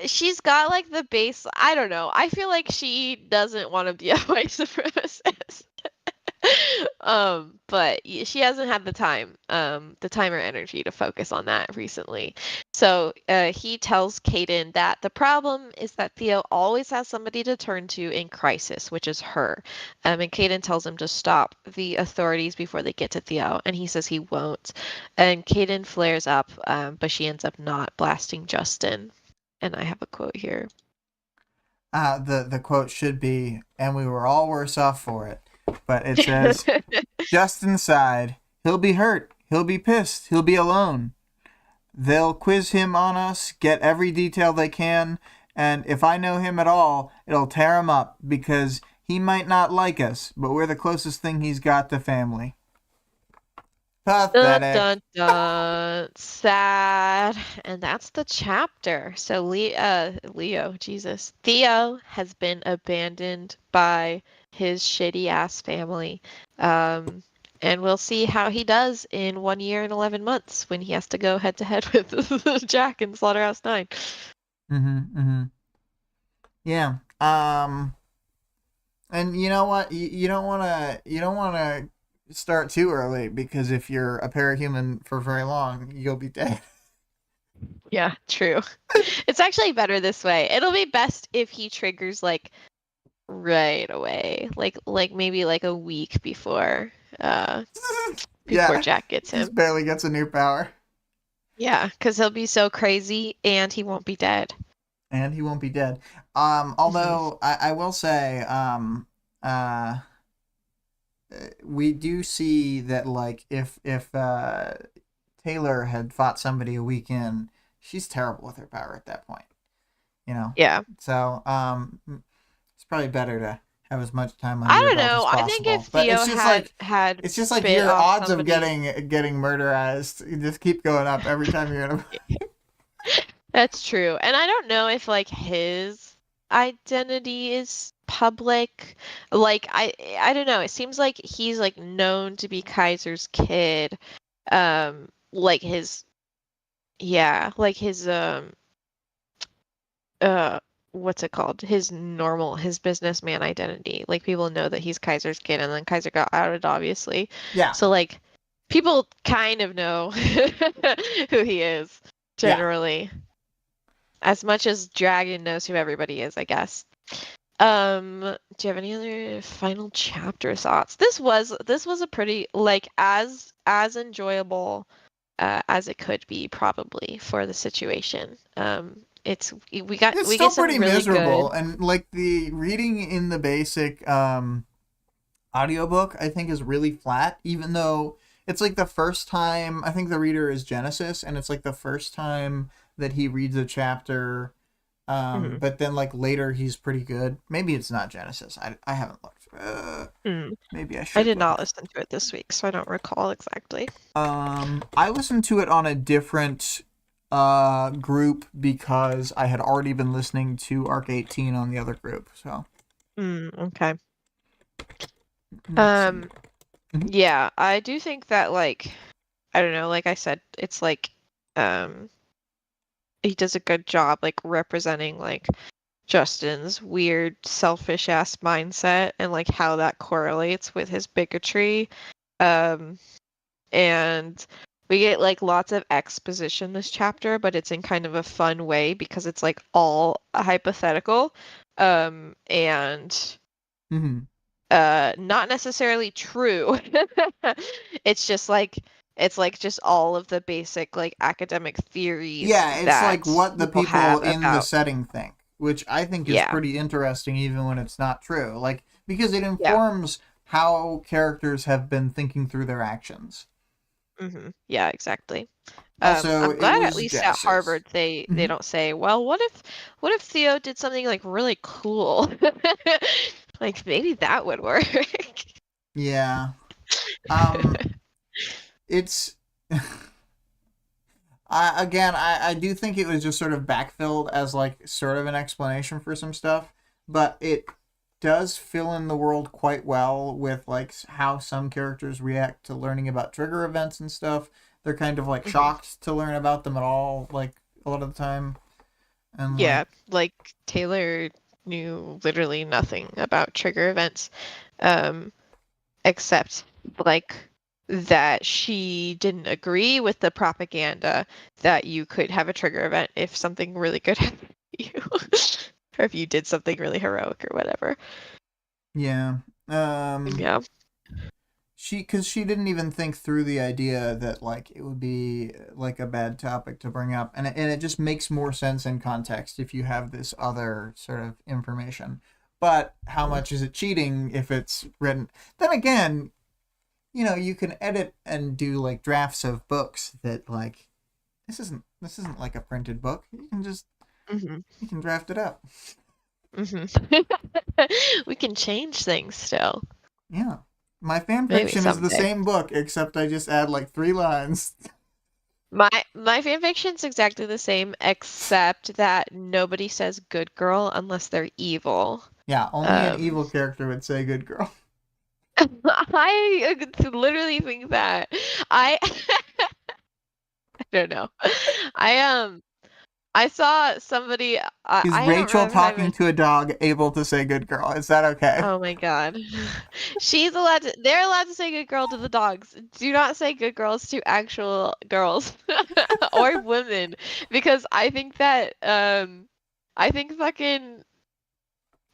she's got like the base. I don't know. I feel like she doesn't want to be a white supremacist. But she hasn't had the time or energy to focus on that recently. So he tells Kaden that the problem is that Theo always has somebody to turn to in crisis, which is her. And Kaden tells him to stop the authorities before they get to Theo, and he says he won't. And Kaden flares up, but she ends up not blasting Justin. And I have a quote here. The quote should be, and we were all worse off for it. But it says, Justin sighed. He'll be hurt. He'll be pissed. He'll be alone. They'll quiz him on us, get every detail they can, and if I know him at all, it'll tear him up, because he might not like us, but we're the closest thing he's got to family. Pathetic. Dun, dun, dun. Sad. And that's the chapter. So Theo has been abandoned by his shitty ass family. And we'll see how he does in 1 year and 11 months when he has to go head to head with Jack in Slaughterhouse 9. Yeah. And you know what? You don't want to start too early, because if you're a parahuman for very long, you'll be dead. Yeah, true. It's actually better this way. It'll be best if he triggers like right away. Like maybe like a week before Yeah, Jack gets him. just barely gets a new power. Yeah, because he'll be so crazy and he won't be dead. And he won't be dead. Hmm. Although I will say, uh, we do see that like if Taylor had fought somebody a week in, she's terrible with her power at that point. You know, Yeah. so it's probably better to have as much time under I your don't belt know. as I think if possible. But Theo had it's just like bit your off odds of somebody's. getting murderized just keep going up every time you're in a. That's true. And I don't know if like his identity is public. Like I don't know. It seems like he's like known to be Kaiser's kid. Like his yeah, like his uh what's it called? His businessman identity. Like people know that he's Kaiser's kid and then Kaiser got outed obviously. Yeah, So like people kind of know who he is yeah. generally. As much as Dragon knows who everybody is, I guess. Do you have any other final chapter thoughts? This was a pretty like as enjoyable as it could be probably for the situation. It's It's we still get some pretty really miserable, good. and like the reading in the basic audiobook I think is really flat, even though it's like the first time. I think the reader is Genesis, and it's like the first time that he reads a chapter. Mhm. But then like later he's pretty good. Maybe it's not Genesis. I haven't looked. Hmm. Maybe I I should did not look. listen to it this week, so I don't recall exactly. I listened to it on a different group because I had already been listening to Arc 18 on the other group. So Okay. let's see. Um, Mhm. yeah, I do think that like I don't know, like I said, it's like um he does a good job like representing like Justin's weird selfish ass mindset and like how that correlates with his bigotry. Um and we get like lots of exposition this chapter, but it's in kind of a fun way because it's like all hypothetical. And Mhm. not necessarily true. It's just like it's like just all of the basic like academic theories Yeah, it's like that what the people people have in the about setting think, which I think is yeah. pretty interesting, even when it's not true. Like because it Yeah. informs how characters have been thinking through their actions. Yeah, exactly. Also, I'm it glad at was least at Genesis. Harvard they Hmm. don't say, well, what if Theo did something like really cool? Like maybe that would work. Yeah. It's I do think it was just sort of backfilled as like sort of an explanation for some stuff, but it does fill in the world quite well with like how some characters react to learning about trigger events and stuff. They're kind of like Mhm. shocked to learn about them at all, like a lot of the time, and like Yeah, like Taylor knew literally nothing about trigger events, um, except like that she didn't agree with the propaganda that you could have a trigger event if something really good happened to you, or if you did something really heroic or whatever. yeah. Yeah. Because she didn't even think through the idea that like it would be like a bad topic to bring up, and it just makes more sense in context if you have this other sort of information. But how much is it cheating if it's written? Then again, you can edit and do like drafts of books that like this isn't like a printed book. Hmm. You can draft it up. Hmm. We can change things still. Yeah. My fan Maybe fiction is the someday. same book except I just add like 3 lines. My fan fiction's exactly the same, except that nobody says good girl unless they're evil. Yeah, only an Um, evil character would say good girl. I literally think that I I don't know. I I saw somebody. Is I don't Rachel remember talking having. to a dog able to say good girl? Is that okay? Oh my God. She's allowed to. They're allowed to say good girl to the dogs. Do not say good girls to actual girls or women, because I think that I think fucking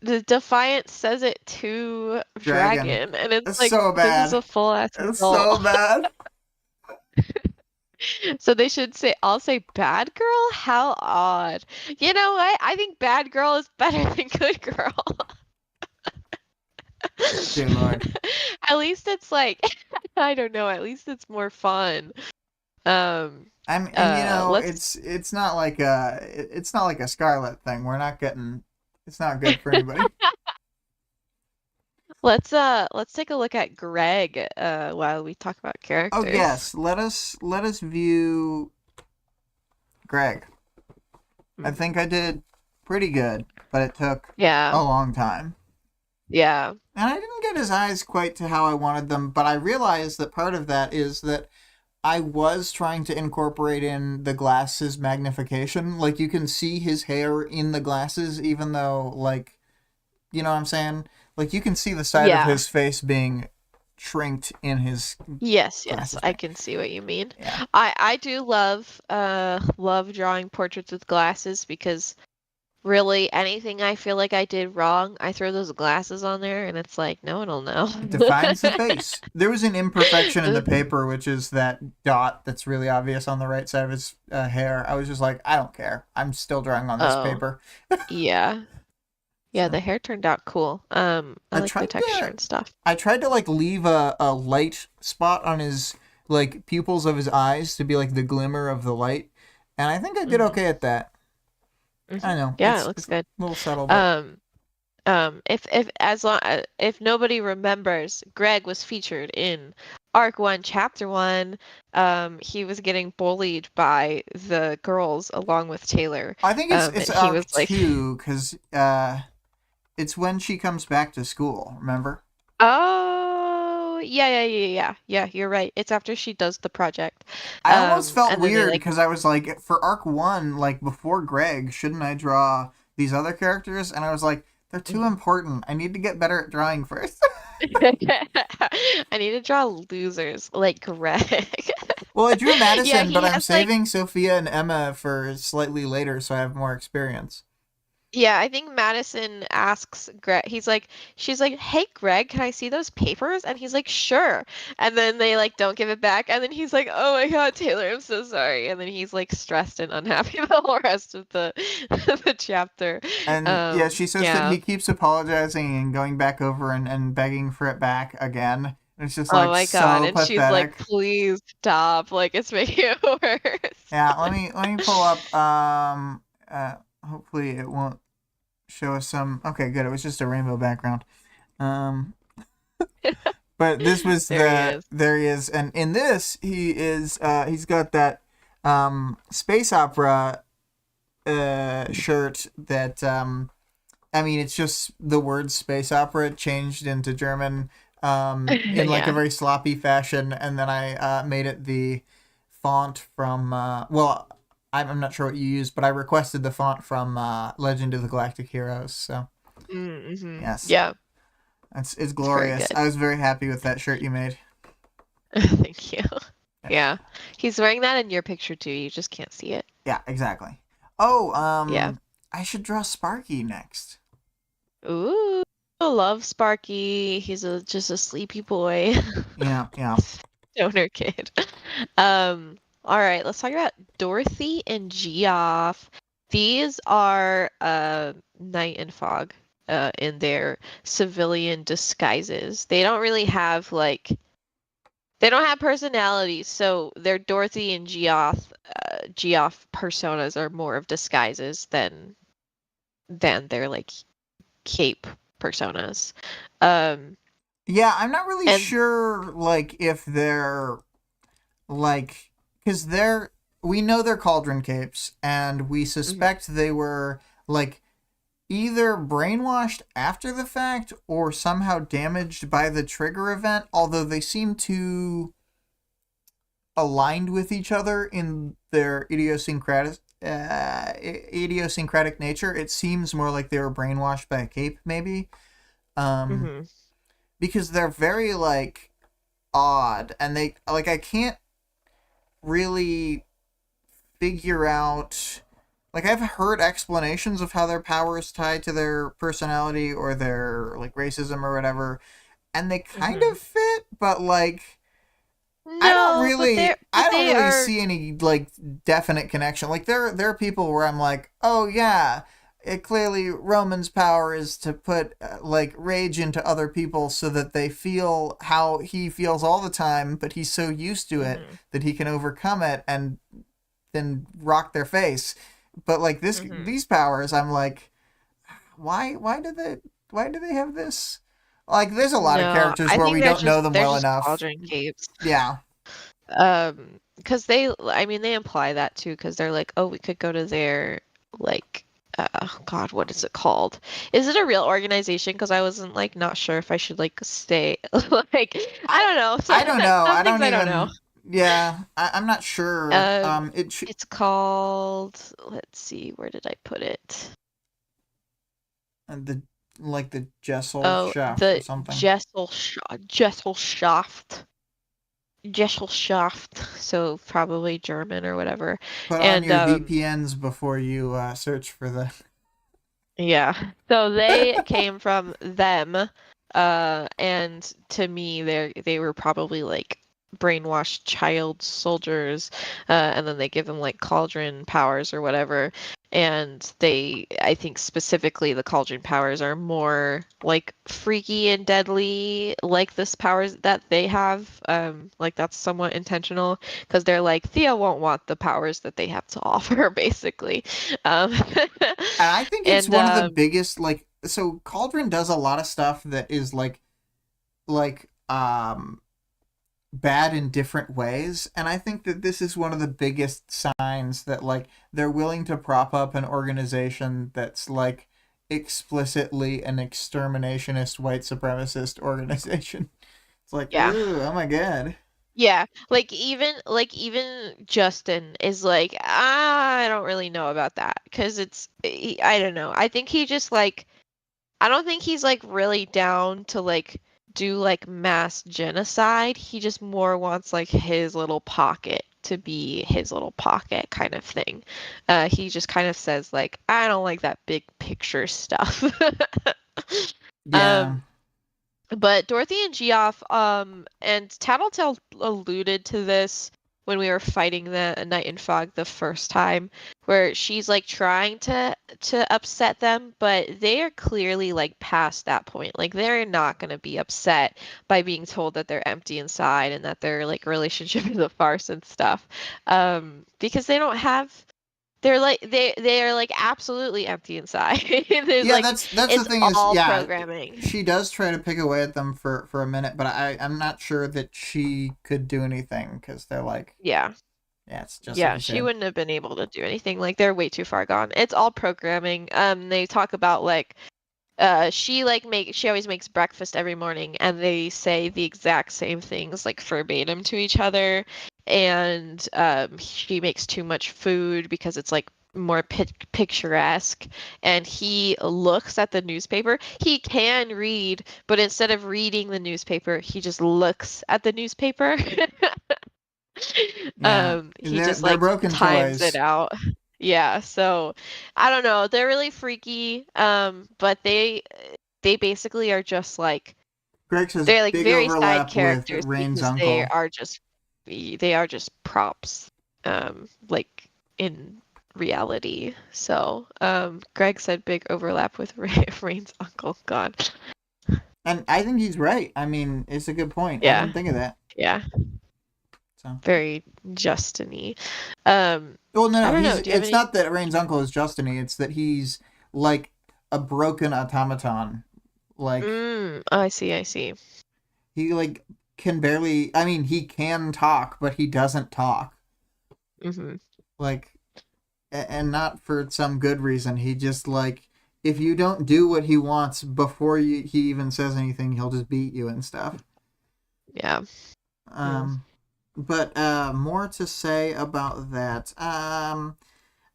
the Defiant says it to Dragon. Dragon, and it's It's like so this is bad. a full ass It's insult. so bad. So they should say, I'll say bad girl? How odd. You know what? I think bad girl is better than good girl. Dear Lord. At least it's like, I don't know, at least it's more fun. Um, And let's it's not like a Scarlet thing. We're not getting. It's not good for anybody. let's take a look at Greg while we talk about Oh characters. yes, let us view Greg. I Mhm. think I did pretty good, but it took Yeah, a long time. yeah, And I didn't get his eyes quite to how I wanted them, but I realized that part of that is that I was trying to incorporate in the glasses magnification. Like you can see his hair in the glasses, even though, like, you know what I'm saying? Like you can see the side of yeah. his face being shrinked in his Yes, yes, glasses I thing. can see what you mean. Yeah. I do love drawing portraits with glasses, because really anything I feel like I did wrong, I throw those glasses on there and it's like no one will know. It defines the face. There was an imperfection in the paper, which is that dot that's really obvious on the right side of his hair. I was just like, I don't care. I'm still drawing on this Oh, paper. yeah. Yeah, So the hair turned out cool. I I like the tried texture to and stuff. I tried to like leave a light spot on his like pupils of his eyes to be like the glimmer of the light, and I think I did Hmm. okay at that. I know Yeah, it looks it's a good. little subtle, but Um, if as long if nobody remembers, Greg was featured in Arc 1, Chapter 1. He was getting bullied by the girls along with Taylor. I think it's And he was arc like, 2 because it's when she comes back to school. Remember? "Oh, yeah, you're right. It's after she does the project." I almost felt And then they weird like, because I was like, for arc 1, like before Greg, shouldn't I draw these other characters? And I was like, they're too Mhm. important. I need to get better at drawing first. I need to draw losers like Greg. Well, I drew Yeah, Madison, but he I'm has like, saving Sophia and Emma for slightly later, so I have more experience. yeah, I think Madison asks Greg, she's like, "Hey Greg, can I see those papers?" And he's like, "Sure." And then they like don't give it back. And then he's like, "Oh my God, Taylor, I'm so sorry." And then he's like stressed and unhappy the whole rest of the the chapter. And yeah, she says that Yeah. he keeps apologizing and going back over and begging for it back again. It's just Oh like my God. so And she's like, pathetic. "Please stop. Like it's making it worse." Yeah, let me pull up hopefully it won't show us some. Okay, good. It was just a rainbow background. Um but this was There he is. there he is, and in this he's got that space opera shirt that I mean, it's just the word space opera changed into German in like a Yeah. very sloppy fashion, and then I made it the font from, well, I'm not sure what you used, but I requested the font from Legend of the Galactic Heroes, so Mm-hmm. yes, Yeah, it's it's very glorious. good. I was very happy with that shirt you made. Thank you. Yeah, Yeah. He's wearing that in your picture too. You just can't see it. yeah, exactly. Oh, Yeah. I should draw Sparky next. Ooh, I love Sparky. He's just a sleepy boy. Yeah, yeah. Stoner kid. All right, let's talk about Dorothy and Geoff. These are Night and Fog in their civilian disguises. They don't really have like they don't have personalities, so their Dorothy and Geoff personas are more of disguises than their like cape personas. Um, Yeah, I'm not really and sure, like, if they're like, because we know they're cauldron capes, and we mhm, suspect they were like either brainwashed after the fact or somehow damaged by the trigger event, although they seem to aligned with each other in their idiosyncratic nature, it seems more like they were brainwashed by a cape, maybe. Um, Mm-hmm. because they're very like odd, and they like I can't really figure out. Like I've heard explanations of how their power is tied to their personality or their like racism or whatever, and they kind Mm-hmm. of fit, but like No, but I don't they really are. see any like definite connection. Like there are people where I'm like, "Oh yeah, it clearly Roman's power is to put like rage into other people so that they feel how he feels all the time, but he's so used to it Mm-hmm. that he can overcome it and then rock their face." But like Mm-hmm. these powers, I'm like, why do they have this? Like there's a lot of No, characters I where think we don't know them they're well just enough. cauldron capes. Yeah. Because I mean, they imply that too, because they're like, oh, we could go to their, like, God, what is it called? Is it a real organization? Because I wasn't, like, not sure if I should, like, stay, like, I I don't know. So, I don't know. some I things don't I don't know. even. Yeah, I'm not sure. Um, it's called, let's see, where did I put it? the like the Jessel Oh, shaft or the something. Gesellschaft. Gesellschaft, so probably German or whatever. Put on And your VPNs before you search for the. yeah. So they came from them. And to me they were probably like brainwashed child soldiers, and then they give them like cauldron powers or whatever. And I think specifically the cauldron powers are more like freaky and deadly, like this powers that they have. Like that's somewhat intentional because they're like Thea won't want the powers that they have to offer, basically. Um, And I think it's and one of the biggest like. So Cauldron does a lot of stuff that is like bad in different ways, and I think that this is one of the biggest signs that like they're willing to prop up an organization that's like explicitly an exterminationist white supremacist organization. It's like, yeah. ooh, oh my god. Yeah, like even Justin is like, I don't really know about that because I don't know. I think he just like I don't think he's like really down to like do like mass genocide. He just more wants like his little pocket to be his little pocket kind of thing. He just kind of says like, I don't like that big picture stuff. Yeah. Um, but Dorothy and Geoff, and Tattletale alluded to this when we were fighting the Night and Fog the first time, where she's like trying to upset them, but they are clearly like past that point. Like they're not gonna be upset by being told that they're empty inside and that their like relationship is a farce and stuff. Because they don't have they are like absolutely empty inside. There's Yeah, like that's the it's thing is, all yeah, programming. she does try to pick away at them for a minute, but I'm not sure that she could do anything because they're like, Yeah. yeah, it's just like Yeah, you she said. wouldn't have been able to do anything. Like they're way too far gone. It's all programming. They talk about like she always makes breakfast every morning and they say the exact same things like verbatim to each other. And she makes too much food because it's like more picturesque. And he looks at the newspaper. He can read, but instead of reading the newspaper, he just looks at the newspaper. Yeah, He just they're like broken times it toys. out. Yeah, so I don't know. They're really freaky. But they basically are just like Greg says they're like big very side overlap with characters Rain's because they uncle. are just props. Like in reality. So, Greg said big overlap with Rain's uncle. God. And I think he's right. I mean, it's a good point. I Yeah. didn't think of that. Yeah. So, Very Justiny. Um, well, no, I no, don't he's. know. Do you have It's any? not that Rain's uncle is Justiny. It's that he's like a broken automaton. Like I see, I see. he like can barely. I mean, he can talk, but he doesn't talk. Mm-hmm. Like, and not for some good reason. He just like if you don't do what he wants before he even says anything, he'll just beat you and stuff. Yeah. Mm. Um, but more to say about that.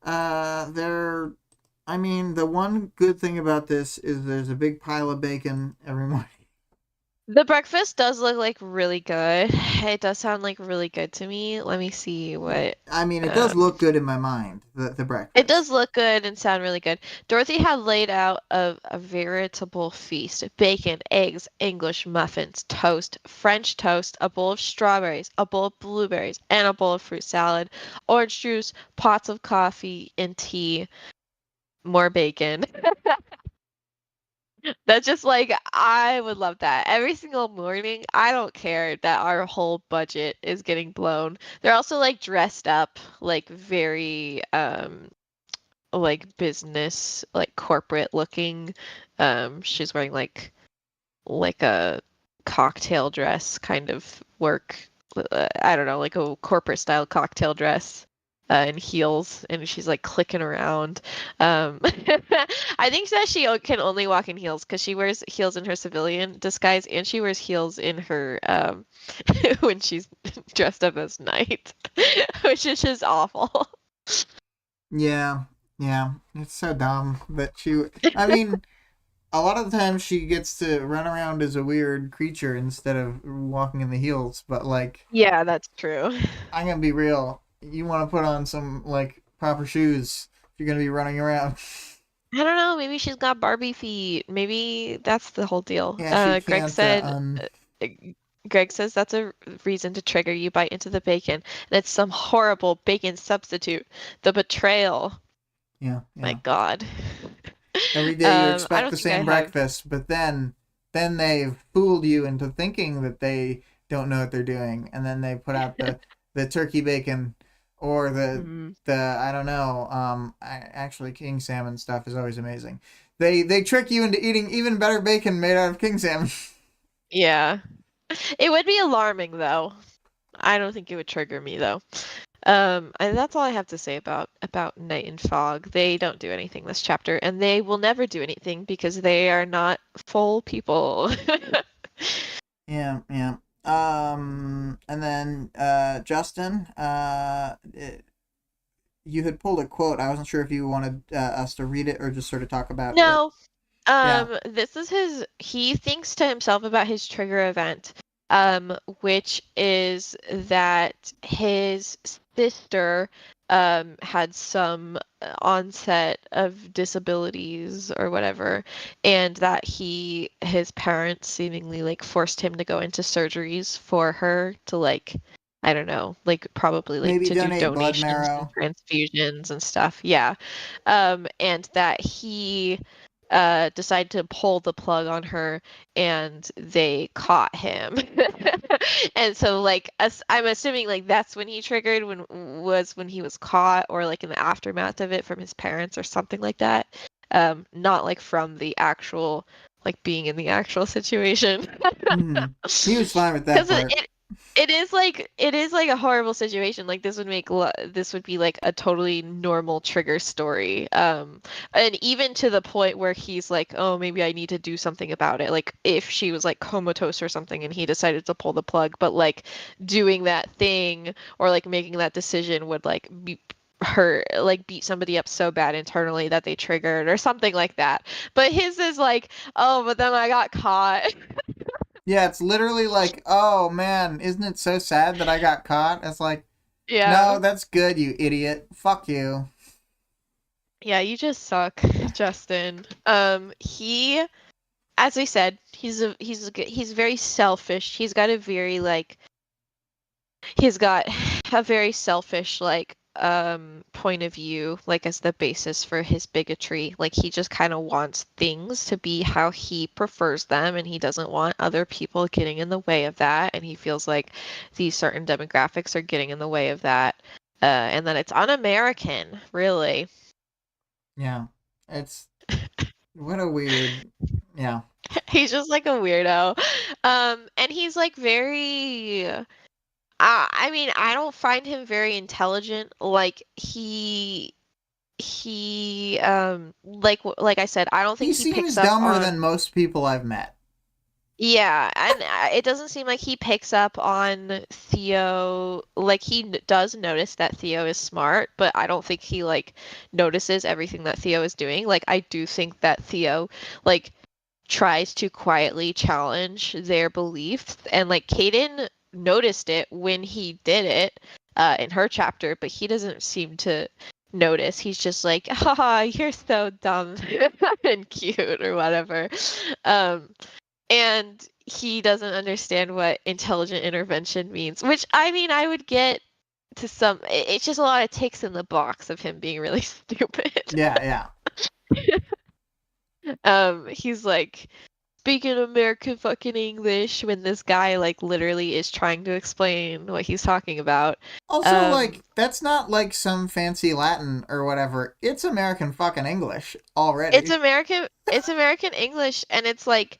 They're. I mean, the one good thing about this is there's a big pile of bacon every morning. The breakfast does look like really good. It does sound like really good to me. Let me see what I mean, it does um look good in my mind. The it breakfast. does look good and sound really good. Dorothy had laid out a veritable feast. Bacon, eggs, English muffins, toast, French toast, a bowl of strawberries, a bowl of blueberries, and a bowl of fruit salad, orange juice, pots of coffee and tea, more bacon. That's just like I would love that. Every single morning, I don't care that our whole budget is getting blown. They're also like dressed up like very like business, like corporate looking. She's wearing like a cocktail dress kind of work. I don't know, like a corporate style cocktail dress. And heels, and she's like clicking around. I think that she can only walk in heels because she wears heels in her civilian disguise, and she wears heels in her when she's dressed up as Knight, which is just awful. Yeah, yeah. It's so dumb that she. I mean, a lot of the time she gets to run around as a weird creature instead of walking in the heels. But like, Yeah, that's true. I'm gonna be real. You want to put on some like proper shoes if you're gonna be running around. I don't know, maybe she's got Barbie feet. Maybe that's the whole deal. Yeah, she Greg can't. said, uh, Greg says that's a reason to trigger you bite into the bacon, and it's some horrible bacon substitute. The betrayal. Yeah, My yeah. God. Every day you I expect don't the think I same have. breakfast, but then they've fooled you into thinking that they don't know what they're doing, and then they put out the turkey bacon or Mhm. the I don't know. Actually, king salmon stuff is always amazing. They trick you into eating even better bacon made out of king salmon. Yeah. It would be alarming though. I don't think it would trigger me though. And that's all I have to say about Night and Fog. They don't do anything this chapter, and they will never do anything because they are not full people. Yeah, yeah. And then Justin, you had pulled a quote. I wasn't sure if you wanted us to read it or just sort of talk about it. No, Yeah. this is he thinks to himself about his trigger event, which is that his sister, had some onset of disabilities or whatever, and that his parents seemingly like forced him to go into surgeries for her to like, I don't know, like probably like Maybe to do donate blood donations and marrow. transfusions and stuff. Yeah. And that he decided to pull the plug on her and they caught him. And so like I'm assuming like that's when he triggered when he was caught or like in the aftermath of it from his parents or something like that. Not like from the actual like being in the actual situation. Hmm. He was fine with that Because part. it is like a horrible situation. Like this would be like a totally normal trigger story. And even to the point where he's like, oh, maybe I need to do something about it. Like if she was like comatose or something, and he decided to pull the plug, but like doing that thing or like making that decision would like be hurt like beat somebody up so bad internally that they triggered or something like that. But his is like, oh, but then I got caught. Yeah, it's literally like, oh man, isn't it so sad that I got caught? It's like, no, Yeah. that's good, you idiot. Fuck you. Yeah, you just suck, Justin. He, as I said, he's very selfish. He's got a very like he's got a very selfish like point of view like as the basis for his bigotry. Like he just kind of wants things to be how he prefers them, and he doesn't want other people getting in the way of that, and he feels like these certain demographics are getting in the way of that. And that it's un-American, really. Yeah. It's what a weird. Yeah. He's just like a weirdo. And he's like very I mean, I don't find him very intelligent. Like like I said, I don't He think he picks seems up dumber than on most people I've met. Yeah, and it doesn't seem like he picks up on Theo. Like he does notice that Theo is smart, but I don't think he like notices everything that Theo is doing. Like I do think that Theo like tries to quietly challenge their beliefs, and like Kaden noticed it when he did it in her chapter, but he doesn't seem to notice. He's just like, haha, you're so dumb and cute or whatever. Um, and he doesn't understand what intelligent intervention means, which I mean, I would get to some. It's just a lot of ticks in the box of him being really stupid. Yeah, yeah. He's like speaking American fucking English when this guy like literally is trying to explain what he's talking about. Also, Um, like, that's not like some fancy Latin or whatever. It's American fucking English already. it's American English, and it's like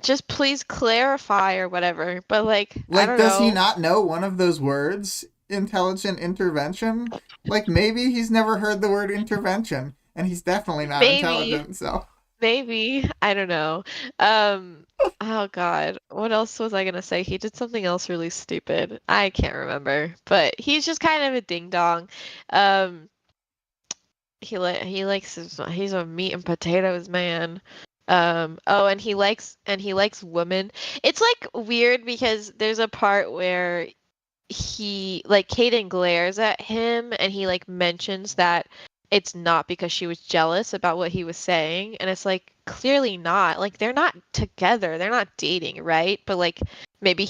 just please clarify or whatever. But like, I Like, don't does he know. not know one of those words? Intelligent intervention? Like, maybe he's never heard the word intervention, and he's definitely not Maybe. intelligent, so. Maybe. I don't know. Um, oh God. What else was I gonna say? He did something else really stupid. I can't remember. But he's just kind of a ding dong. Um, he likes he's a meat and potatoes man. Oh, and he likes women. It's like weird because there's a part where he like Kaden glares at him and he like mentions that it's not because she was jealous about what he was saying, and it's like clearly not. Like they're not together, they're not dating, right? But like maybe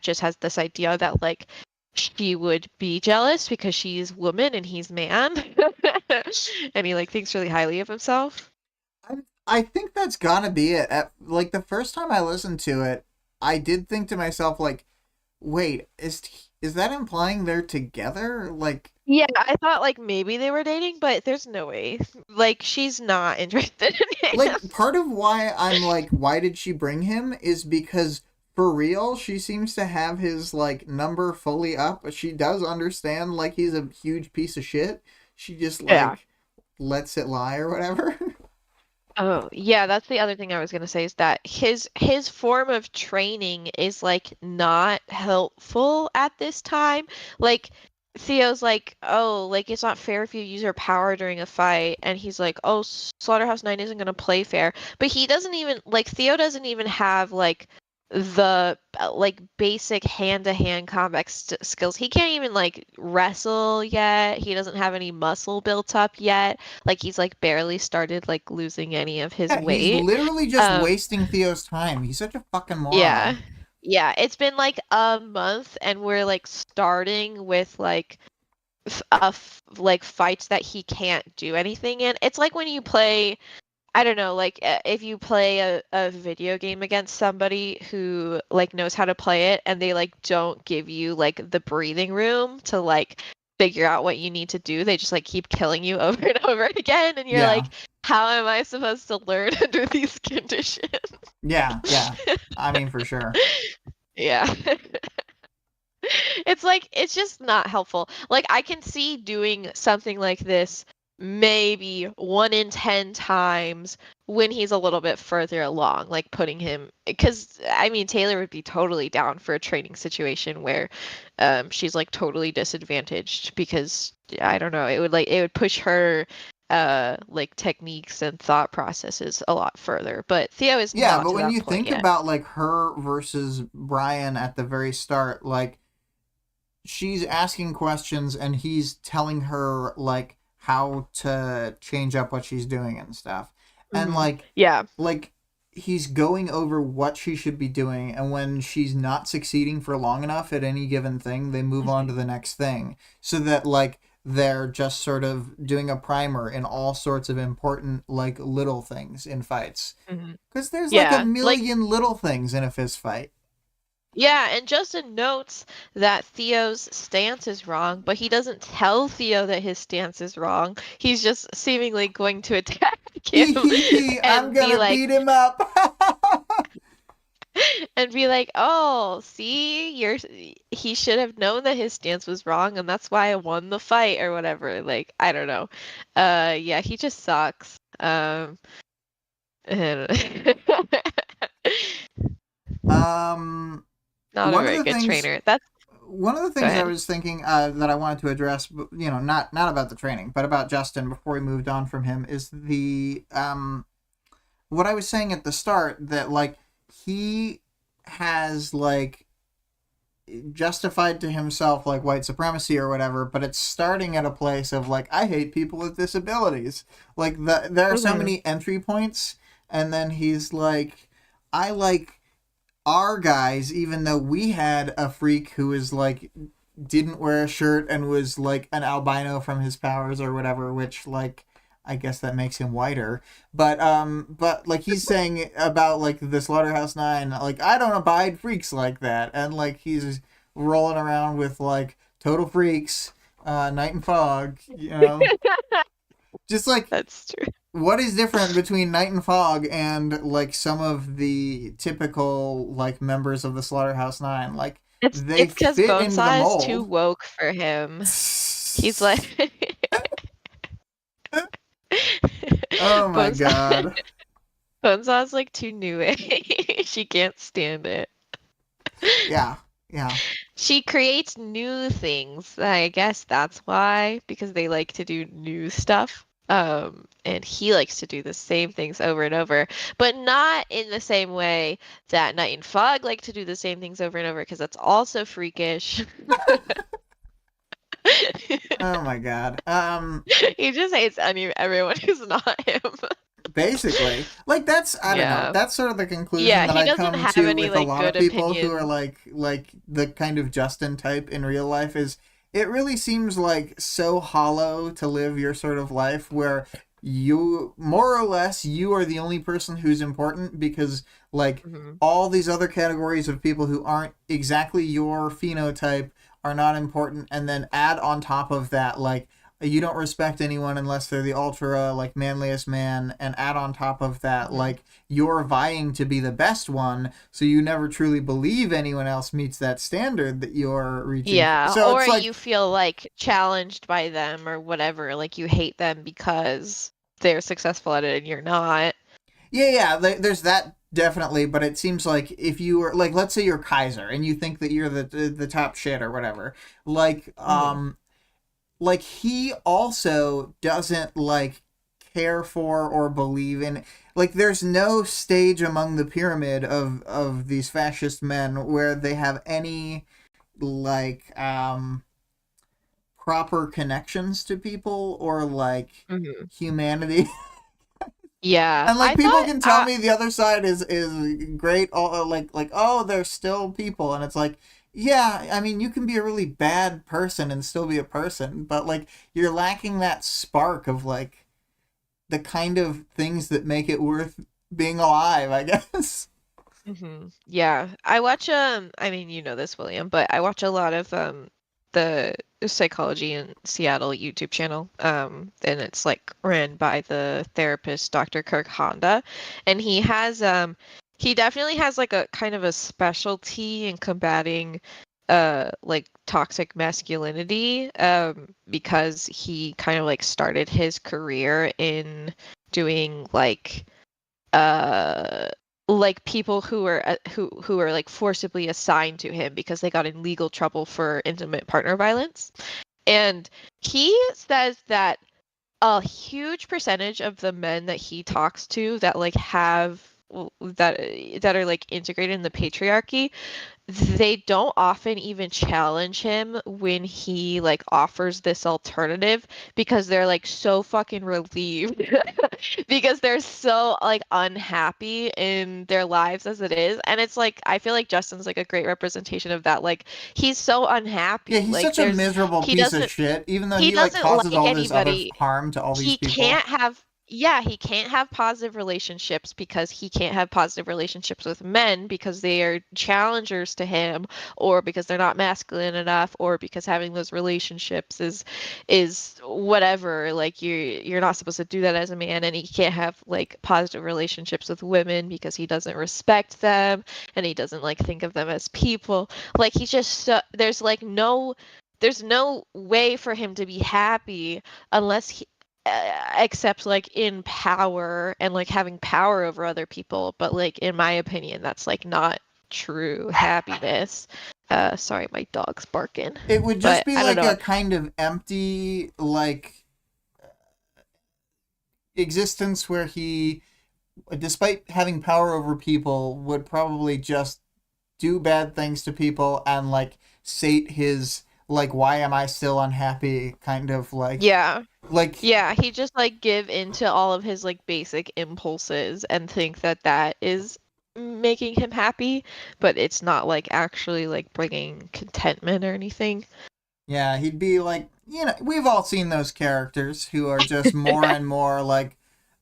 just has this idea that like she would be jealous because she's woman and he's man. And he like thinks really highly of himself. I, I think that's gotta be it. Like, the first time I listened to it, I did think to myself, like, wait, is that implying they're together? Like, Yeah, I thought like maybe they were dating, but there's no way. Like she's not interested in him. part of why I'm like, why did she bring him is because for real, she seems to have his like number fully up. She does understand like he's a huge piece of shit. She just Yeah. like lets it lie or whatever. Oh, yeah, that's the other thing I was gonna say is that his form of training is like not helpful at this time. Like Theo's like, "Oh, like it's not fair if you use your power during a fight." And he's like, "Oh, Slaughterhouse 9 isn't gonna play fair." But he doesn't even like Theo doesn't even have like the like basic hand-to-hand combat skills. He can't even like wrestle yet. He doesn't have any muscle built up yet. Like he's like barely started like losing any of his Yeah, he's weight. literally just Um, wasting Theo's time. He's such a fucking yeah. moron. Yeah, it's been like a month and we're like starting with like like fights that he can't do anything in. It's like when you play I don't know, like if you play a video game against somebody who like knows how to play it and they like don't give you like the breathing room to like figure out what you need to do. They just like keep killing you over and over again and you're Yeah, like, how am I supposed to learn under these conditions? yeah, yeah. I mean, for sure. Yeah. It's like it's just not helpful. Like I can see doing something like this maybe 1 in 10 times when he's a little bit further along, like putting him because I mean Taylor would be totally down for a training situation where she's like totally disadvantaged because I don't know, it would push her like techniques and thought processes a lot further. But Theo is Yeah, not but to when that you point think yet. about like her versus Brian at the very start, like she's asking questions and he's telling her like how to change up what she's doing and stuff. And Yeah. like he's going over what she should be doing, and when she's not succeeding for long enough at any given thing, they move on to the next thing. So that like they're just sort of doing a primer in all sorts of important like little things in fights. Mhm. Cuz there's like a Yeah, like million little things in a fist fight. yeah, and Justin notes that Theo's stance is wrong, but he doesn't tell Theo that his stance is wrong. He's just seemingly going to attack him Hee hee hee, I'm and be gonna like beat him up. "Oh, see, he should have known that his stance was wrong and that's why I won the fight or whatever." Like, I don't know. Yeah, he just sucks. And Not a one of very the good things trainer. That's one of the Go things I ahead. was thinking that I wanted to address, not about the training, but about Justin before we moved on from him, is the what I was saying at the start, that like he has like justified to himself like white supremacy or whatever, but it's starting at a place of like, I hate people with disabilities. Like there are so Mhm. many entry points, and then he's like, I like our guys, even though we had a freak who was like didn't wear a shirt and was like an albino from his powers or whatever, which like I guess that makes him whiter. But like he's saying about like the Slaughterhouse 9, like I don't abide freaks like that, and like he's rolling around with like total freaks, Night and Fog, just like That's true. what is different between Night and Fog and like some of the typical like members of the Slaughterhouse 9? Like It's they it's because fit into the Bonesaw is too mold. woke for him. He's like Oh my Bonesaw god. Bonesaw's like too new age. She can't stand it. Yeah. Yeah. She creates new things. I guess that's why, because they like to do new stuff. And he likes to do the same things over and over, but not in the same way that Night and Fog like to do the same things over and over, because that's also freakish. Oh my god. He just hates everyone who's not him. Basically, like that's, I don't know, Yeah. that's sort of the conclusion Yeah, that he I doesn't come have to any with a like lot good of people who are opinions. like the kind of Justin type in real life, is it really seems like so hollow to live your sort of life where you more or less you are the only person who's important, because like Hmm. all these other categories of people who aren't exactly your phenotype are not important, and then add on top of that like you don't respect anyone unless they're the ultra like manliest man, and add on top of that Hmm. like you're vying to be the best one, so you never truly believe anyone else meets that standard that you're reaching for. Yeah, So or it's like, you feel like challenged by them or whatever, like you hate them because they're successful at it and you're not. yeah, there's that definitely, but it seems like if you were like, let's say you're Kaiser and you think that you're the top shit or whatever, Hmm. like he also doesn't like care for or believe in, like there's no stage among the pyramid of these fascist men where they have any like proper connections to people or like Hmm. humanity. Yeah, And like I people thought can tell me the other side is great, all like oh they're still people, and it's like, yeah, I mean you can be a really bad person and still be a person, but like you're lacking that spark of like the kind of things that make it worth being alive, I guess. Yeah, I watch I mean you know this, William, but I watch a lot of the Psychology in Seattle YouTube channel. And it's like ran by the therapist Dr. Kirk Honda, and he definitely has like a kind of a specialty in combating like toxic masculinity, because he kind of like started his career in doing uh like people who are who are like forcibly assigned to him because they got in legal trouble for intimate partner violence. And he says that a huge percentage of the men that he talks to that like have that that are like integrated in the patriarchy, they don't often even challenge him when he like offers this alternative, because they're like so fucking relieved because they're so like unhappy in their lives as it is. And it's like I feel like Justin's like a great representation of that. Like he's so Yeah, unhappy. he's Like such a there's miserable he piece of doesn't shit, even though he he like doesn't causes like all this other anybody. harm to all these He people. can't have Yeah, he can't have positive relationships because he can't have positive relationships with men because they are challengers to him, or because they're not masculine enough, or because having those relationships is whatever, like you're not supposed to do that as a man. And he can't have like positive relationships with women because he doesn't respect them, and he doesn't like think of them as people. Like he's just there's no way for him to be happy unless except like in power and like having power over other people. But like in my opinion, that's like not. true happiness. Sorry, my dog's barking. It would just But be I don't like know. a kind of empty, like, existence where he, despite having power over people, would probably just do bad things to people and, like, sate his, like, why am I still unhappy kind of, Yeah. like, Yeah, he just like give into all of his like basic impulses and think that that is making him happy, but it's not like actually like bringing contentment or anything. yeah, he'd be like, we've all seen those characters who are just more and more like,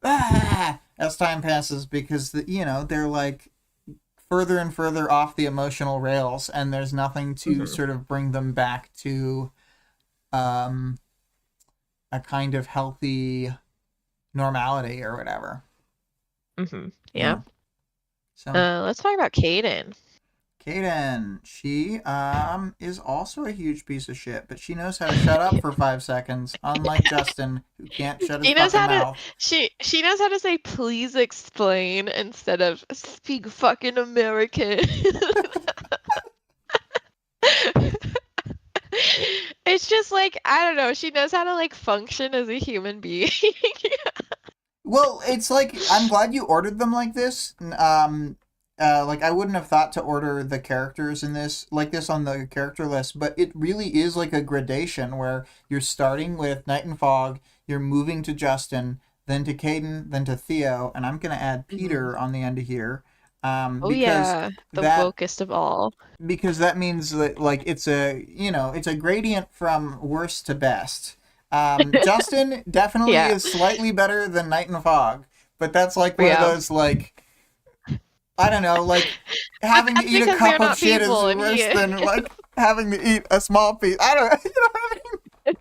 as time passes because, they're like further and further off the emotional rails and there's nothing to Mhm. sort of bring them back to um, a kind of healthy normality or whatever. Yeah. Yeah. So Let's talk about Kaden. Kaden, she is also a huge piece of shit, but she knows how to shut up for 5 seconds, unlike Justin, who can't shut his She knows fucking how to mouth. she knows how to say please explain instead of speak fucking American. It's just like I don't know, she knows how to like function as a human being. Well, it's like I'm glad you ordered them like this. Like I wouldn't have thought to order the characters in this like this on the character list, but it really is like a gradation where you're starting with Night and Fog, you're moving to Justin, then to Caden, then to Theo, and I'm gonna add Mhm. Peter on the end of here, Oh because yeah, the that wokest of all. means that like it's a gradient from worst to best. Justin definitely Yeah. is slightly better than Night and Fog, but that's like one of Yeah. those like I don't know, like But having to that's eat a because they're cup of not shit is people and worse he than like having to eat a small piece. I don't you know what I mean?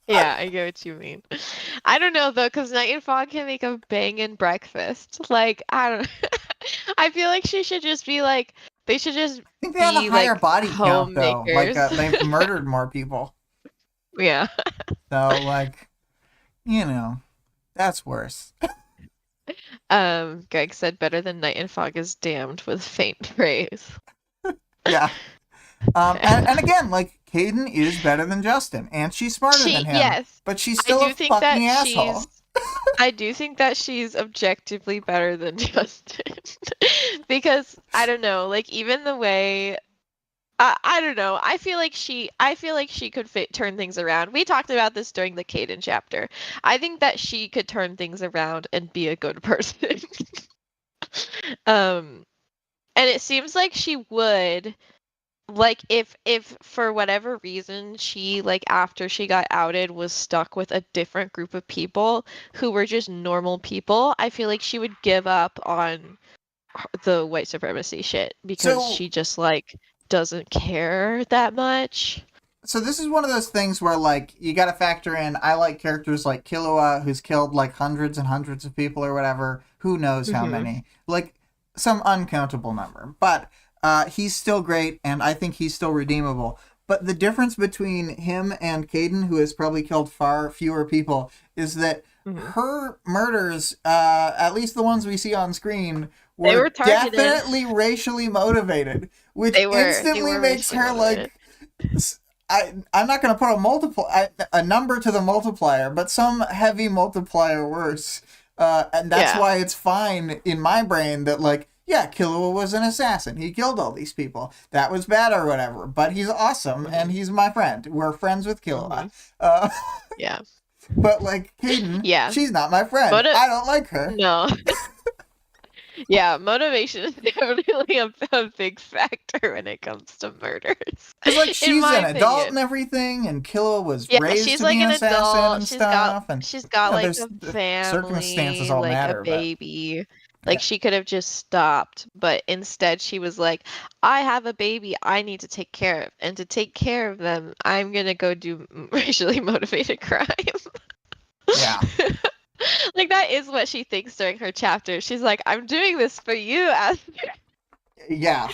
Yeah, I get what you mean. I don't know though, because Night and Fog can make a banging breakfast. Like, I don't I feel like she should just be like they should just I think they have a be higher like body count though. Like homemakers. they've murdered more people. Yeah. So like, that's worse. Greg said better than Night and Fog is damned with faint praise. Yeah. And again, like Caden is better than Justin, and she's smarter than him, Yes. but she's I still a do think fucking that asshole. she's objectively better than Justin. Because I don't know, like even the way I don't know. I feel like she could turn things around. We talked about this during the Caden chapter. I think that she could turn things around and be a good person. um and it seems like she would like if for whatever reason she like after she got outed was stuck with a different group of people who were just normal people, I feel like she would give up on the white supremacy shit because So she just like doesn't care that much. so this is one of those things where like you got to factor in. I like characters like Killua, who's killed like hundreds and hundreds of people or whatever. Who knows how Hmm. many? Like some uncountable number, but he's still great, and I think he's still redeemable. But the difference between him and Caden, who has probably killed far fewer people, is that Hmm. her murders, at least the ones we see on screen, They were were targeted. definitely racially motivated, which They instantly were makes racially her motivated. like I'm not going to put a number to the multiplier, but some heavy multiplier worse. And that's Yeah. why it's fine in my brain that like, yeah, Killua was an assassin. He killed all these people. That was bad or whatever. But he's awesome and Hmm. he's my friend. We're friends with Killua. Hmm. Uh, Yeah. but like Kaden, Yeah. she's not my friend. Motive I don't like her. no. Yeah, motivation is definitely a big factor when it comes to murders, Because like in she's my an adult and opinion. everything, and Killua was Yeah, raised she's to be like an an assassin adult. and stuff, and She's got like there's a the circumstances family, all like a matter, but baby. Like yeah. she could have just stopped, but instead she was like, I have a baby I need to take care of. And to take care of them, I'm gonna go do racially motivated crime. Yeah. Like that is what she thinks during her chapter. She's like, I'm doing this for you, Aster. Yeah.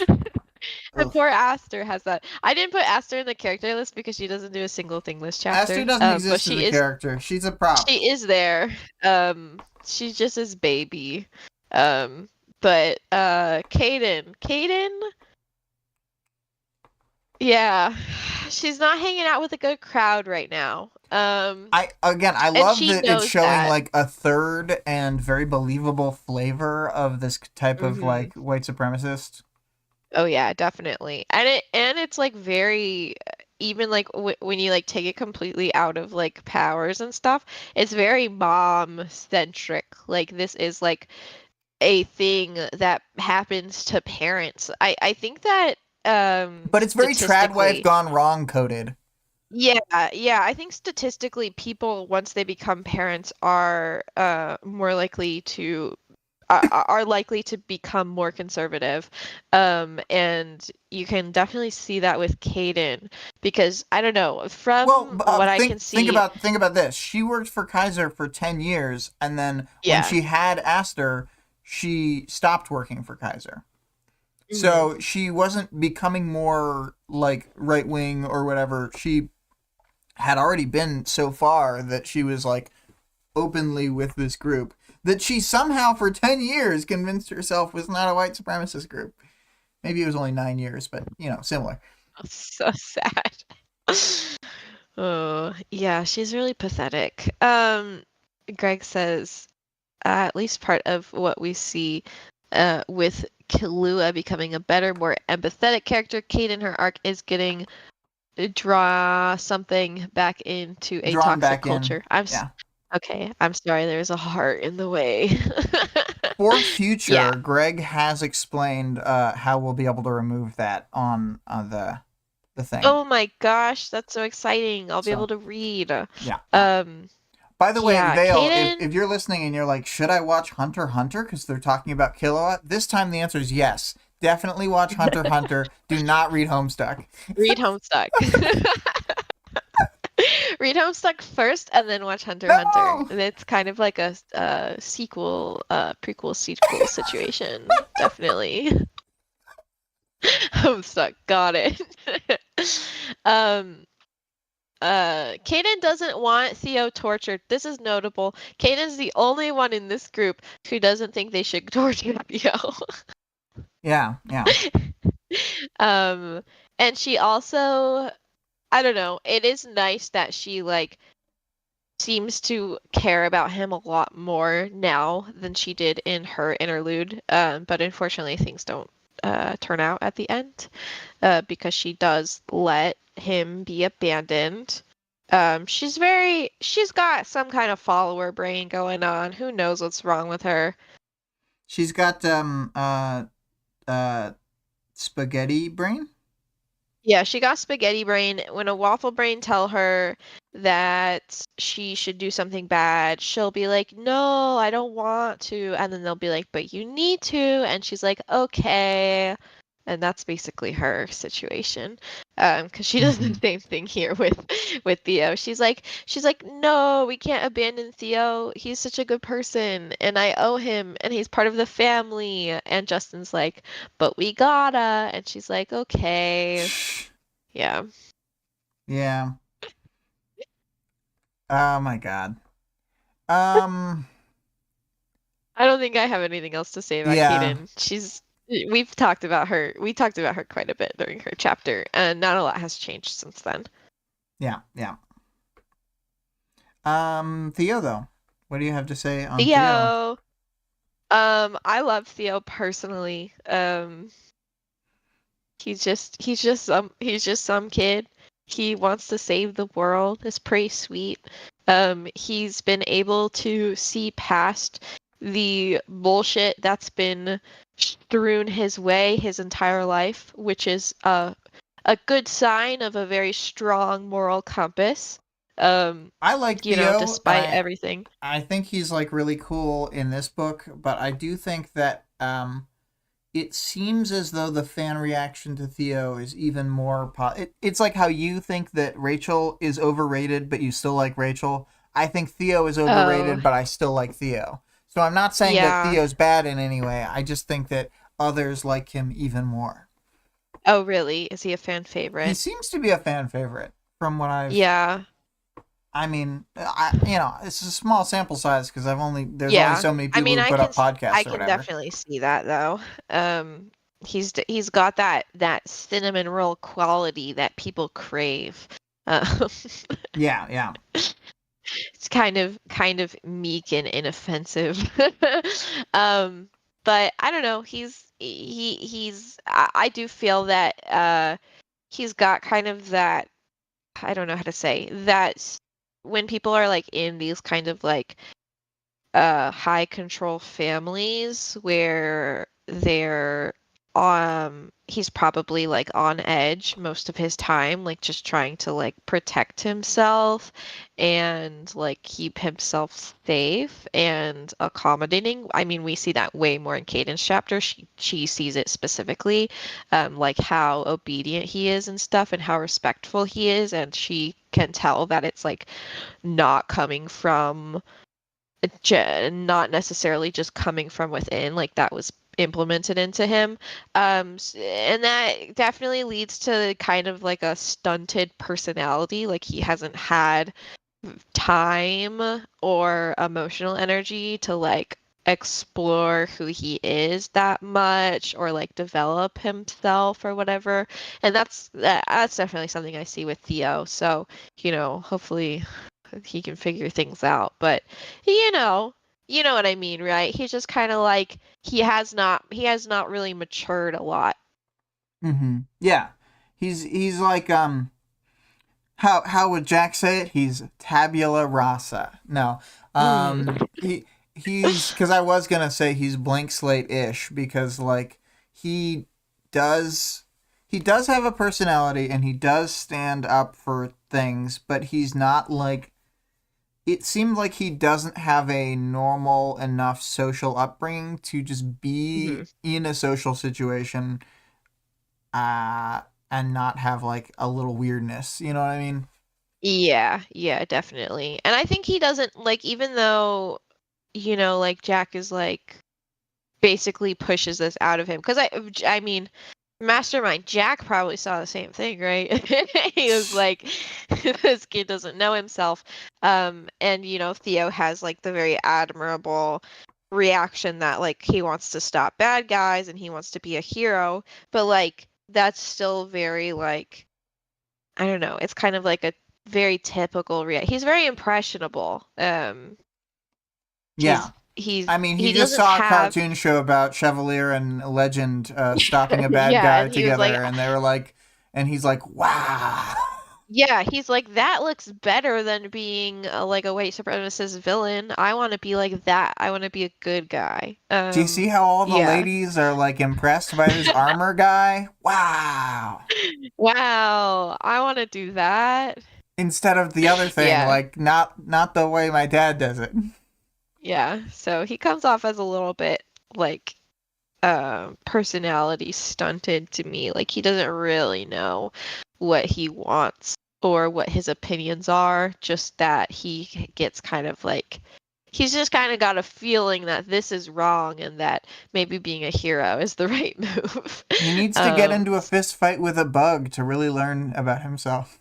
The Ugh. poor Aster has that. I didn't put Aster in the character list because she doesn't do a single thing this Aster chapter. doesn't But exist as a character. She's a prop. she is there. She's just his baby. Um, But Kaden, yeah, she's not hanging out with a good crowd right now. I And love she that it's knows showing that. like a third and very believable flavor of this type of Hmm. like white supremacist. Oh yeah, definitely. And it's like very even like when you like take it completely out of like powers and stuff, it's very mom centric. Like this is like a thing that happens to parents. I think that But it's very trad wife statistically, gone wrong coded. yeah, yeah, I think statistically people once they become parents are more likely to are likely to become more conservative. And you can definitely see that with Caden because I don't know, Well, from what I can see, think about this. She worked for Kaiser for 10 years, and then when yeah. she had Aster, she stopped working for Kaiser. Hmm. So she wasn't becoming more like right wing or whatever. She had already been so far that she was like openly with this group that she somehow for 10 years convinced herself was not a white supremacist group. Maybe it was only 9 years, but similar. So sad. Oh, yeah, she's really pathetic. Greg says, at least part of what we see with Killua becoming a better, more empathetic character, Kate in her arc is getting draw something back into a Drawn toxic back in. culture. Yeah. Okay, I'm sorry, there's a heart in the way. For Yeah. future, Greg has explained how we'll be able to remove that on the thing. Oh my gosh, that's so exciting. I'll be So able to read. yeah, yeah. Um, By the way, yeah, Vale, if, Kaden, if you're listening and you're like, should I watch Hunter x Hunter because they're talking about Killua? This time the answer is yes. Definitely watch Hunter x Hunter. Do not read Homestuck. read Homestuck. Read Homestuck first and then watch Hunter x Hunter. No. And it's kind of like a sequel, prequel, sequel situation. Definitely. Homestuck, got it. Um, Kaden doesn't want Theo tortured. This is notable. Kaden's the only one in this group who doesn't think they should torture Theo. Yeah, yeah. Um, and she also, I don't know, it is nice that she like seems to care about him a lot more now than she did in her interlude. But unfortunately, things don't turn out at the end because she does let him be abandoned. She's got some kind of follower brain going on. Who knows what's wrong with her? She's got uh spaghetti brain. Yeah, she got spaghetti brain. When a waffle brain tell her that she should do something bad, she'll be like, "No, I don't want to." And then they'll be like, "But you need to." And she's like, "Okay." And that's basically her situation. Because she does the Mm-hmm. same thing here with Theo. She's like, "No, we can't abandon Theo. He's such a good person, and I owe him, and he's part of the family." And Justin's like, "But we gotta." And she's like, "Okay." Yeah. Yeah. Oh my god. Um. I don't think I have anything else to say about Yeah. Kaden. We've talked about her. We talked about her quite a bit during her chapter, and not a lot has changed since then. Yeah. Yeah. Theo though, what do you have to say on Theo? Theo. I love Theo personally. He's just some kid. He wants to save the world. It's pretty sweet. He's been able to see past the bullshit that's been strewn his way his entire life, which is a good sign of a very strong moral compass. Um, I like Theo, and despite everything. I think he's like really cool in this book, but I do think that it seems as though the fan reaction to Theo is even more it's like how you think that Rachel is overrated but you still like Rachel. I think Theo is Oh, overrated but I still like Theo. So I'm not saying that yeah. Theo's bad in any way. I just think that others like him even more. Oh, really? Is he a fan He favorite? seems to be a fan favorite from what Yeah. I mean, it's a small sample size because there's only Yeah. so many I people mean, who put up I podcasts or can whatever. definitely see that though. He's got that cinnamon roll quality that people crave. Um, Yeah, yeah. it's kind of meek and inoffensive. Um, but I don't know. I do feel that he's got kind of that, I don't know how to say that when people are like in these kind of like high control families where he's probably like on edge most of his time, like just trying to like protect himself and like keep himself safe and accommodating. I mean, we see that way more in Caden's chapter. She sees it specifically, like how obedient he is and stuff and how respectful he is, and she can tell that it's like not coming from not necessarily just coming from within, like that was implemented into him. And that definitely leads to kind of like a stunted personality. Like he hasn't had time or emotional energy to like explore who he is that much or like develop himself or whatever. And that's definitely something I see with Theo. So, hopefully he can figure things out. But you know, you know what I mean, right? He's just kind of like he has not really matured a lot. Yeah. He's like how would Jack say it? He's tabula rasa. No. Mm. He's because I was gonna say he's blank slate ish because like he does he does have a personality and he does stand up for things, but he's not like it seemed like he doesn't have a normal enough social upbringing to just be Hmm. in a social situation uh and not have like a little weirdness. You know what I mean? Yeah, yeah, definitely. And I think he doesn't like, even though, like Jack is like basically pushes this out of him. Because I mean, Mastermind Jack probably saw the same thing, right? He was like, this kid doesn't know himself. And Theo has like the very admirable reaction that like he wants to stop bad guys and he wants to be a hero, but like that's still very like, I don't know, it's kind of like a very typical he's very impressionable. Yeah. I mean, he He just doesn't saw a have cartoon show about Chevalier and Legend stopping a bad yeah, guy and he was like, together, and they were like, and he's like, wow. yeah, he's like, that looks better than being like a white supremacist villain. I want to be like that. I want to be a good guy. Do you see how all the Yeah. ladies are like impressed by this armor guy? Wow. Wow, I want to do that. Instead of the other thing, Yeah, like not the way my dad does it. yeah. So he comes off as a little bit like personality stunted to me. Like he doesn't really know what he wants or what his opinions are, just that he gets kind of like he's just kind of got a feeling that this is wrong and that maybe being a hero is the right move. He needs to get um into a fist fight with a bug to really learn about himself.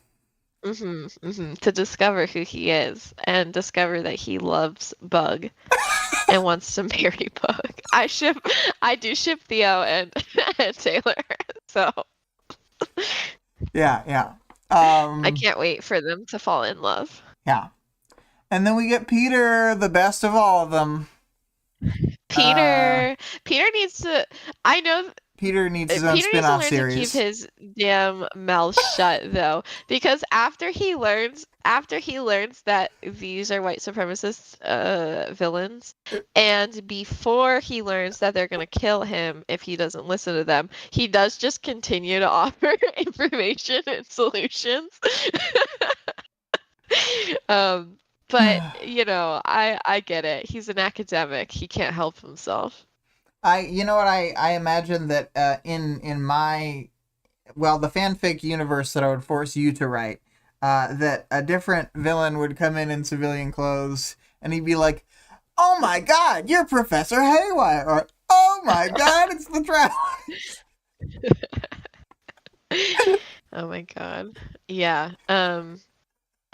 to discover who he is and discover that he loves Bug and wants to marry Bug. I do ship Theo and, and Taylor. So Yeah, yeah. I can't wait for them to fall in love. Yeah. And then we get Peter, the best of all of them. Uh, Peter needs to, I know Peter needs his own Peter needs to spin-off learn to keep series. his damn mouth shut though, because after he learns that these are white supremacist villains, and before he learns that they're gonna kill him if he doesn't listen to them, he does just continue to offer information and solutions. Um, but I get it. He's an academic. He can't help himself. You know what I imagine that in my the fanfic universe that I would force you to write, that a different villain would come in civilian clothes and he'd be like, "Oh my God, you're Professor Haywire," or "Oh my God, it's the Traveler." Oh my God. Yeah.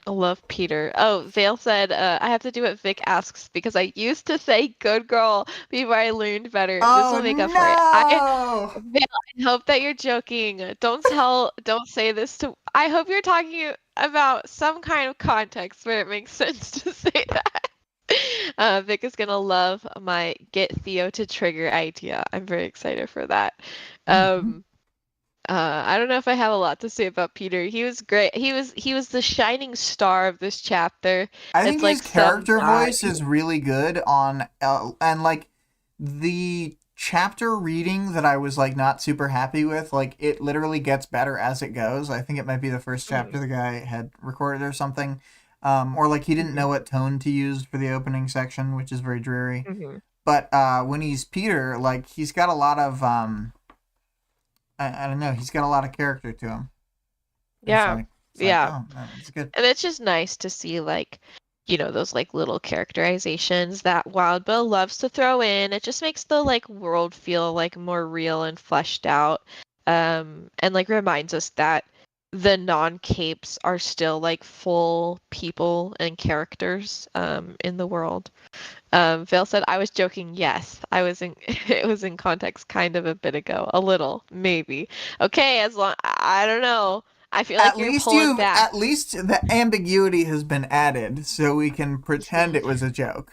I love Peter. Oh, Vale said, I have to do what Vic asks because I used to say good girl before I learned better. This Oh will make up for it. no! Vale, I hope that you're joking. Don't say this to, I hope you're talking about some kind of context where it makes sense to say that. Vic is gonna love my get Theo to trigger idea. I'm very excited for that. Um, I don't know if I have a lot to say about Peter. He was great. He was the shining star of this chapter. I think It's his like some character guy. voice is really good on, and like the chapter reading that I was like not super happy with, like it literally gets better as it goes. I think it might be the first chapter the guy had recorded or something, or like he didn't know what tone to use for the opening section, which is very dreary. Mm-hmm. But when he's Peter, like he's got a lot of I don't know, he's got a lot of character to him. Yeah, It's like, yeah. oh, man, it's good. And it's just nice to see like, those like little characterizations that Wildbow loves to throw in. It just makes the like world feel like more real and fleshed out. And like reminds us that the non-capes are still like full people and characters in the world. Vale said, I was joking. Yes, I was in, it was in context kind of a bit ago. A little, maybe. Okay, as long, I don't know. I feel like you're pulling back. At least the ambiguity has been added so we can pretend it was a joke.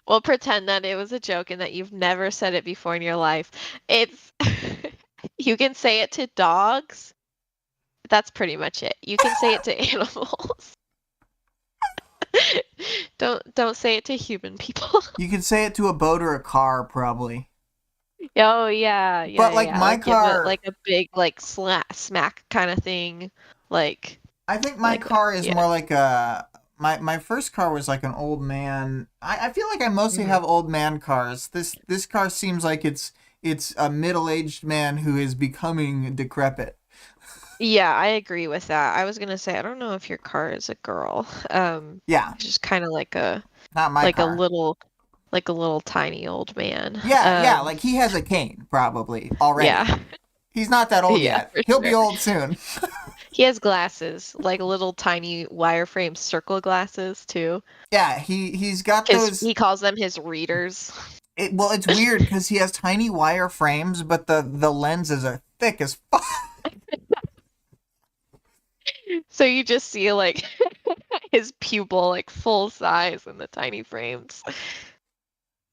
We'll pretend that it was a joke and that you've never said it before in your life. It's, you can say it to dogs. That's pretty much it. You can say it to animals. Don't say it to human people. You can say it to a boat or a car, probably. Oh yeah, yeah, But like yeah. my Like give it car, like a big like smack kind of thing. Like I think my like that. car is Yeah. more like a. My first car was like an old man. I feel like I mostly Mhm. have old man cars. This car seems like it's a middle aged man who is becoming decrepit. Yeah, I agree with that. I was gonna say I don't know if your car is a girl. Yeah, It's just kind of not my like a car. little like a little tiny old man. Yeah, like he has a cane probably already. Yeah. He's not that old Yeah, yet. for He'll be sure. old soon. He has glasses, like little tiny wireframe circle glasses too. Yeah, he's got His those. he calls them his readers. Well, it's weird because he has tiny wire frames, but the lenses are thick as fuck. So you just see like his pupil like full size in the tiny frames.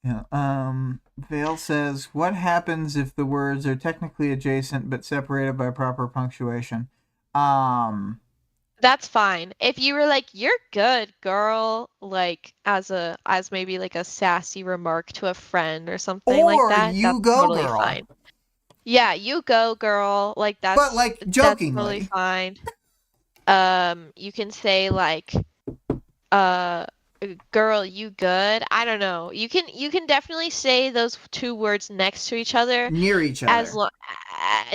Yeah. Vale says, "What happens if the words are technically adjacent but separated by proper punctuation?" Um. That's fine. If you were like, "You're good, girl," like as maybe like a sassy remark to a friend or something like Or that, you that's go, totally girl. fine. Yeah, you go, girl. Like But like that's totally jokingly. fine. You can say like, uh, girl, you good? I don't know. You can definitely say those two words next to each other Near each as other. long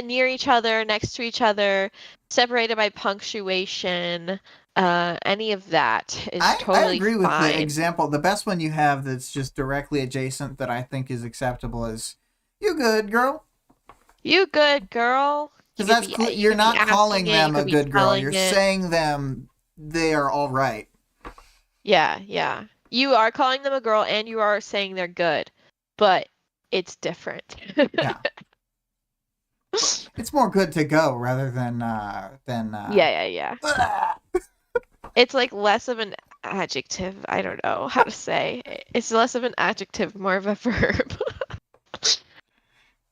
near each other, next to each other, separated by punctuation. Any of that is I totally agree with the fine. example. The best one you have that's just directly adjacent that I think is acceptable is "You good, girl?" You good, girl? Because that's You you're could be not asking calling it, you them a could be good girl. You're telling it. saying them they are all right. Yeah, yeah. You are calling them a girl and you are saying they're good, but it's different. Yeah. It's more good to go rather than Yeah, yeah, yeah. It's like less of an adjective. I don't know how to say. It's less of an adjective, more of a verb.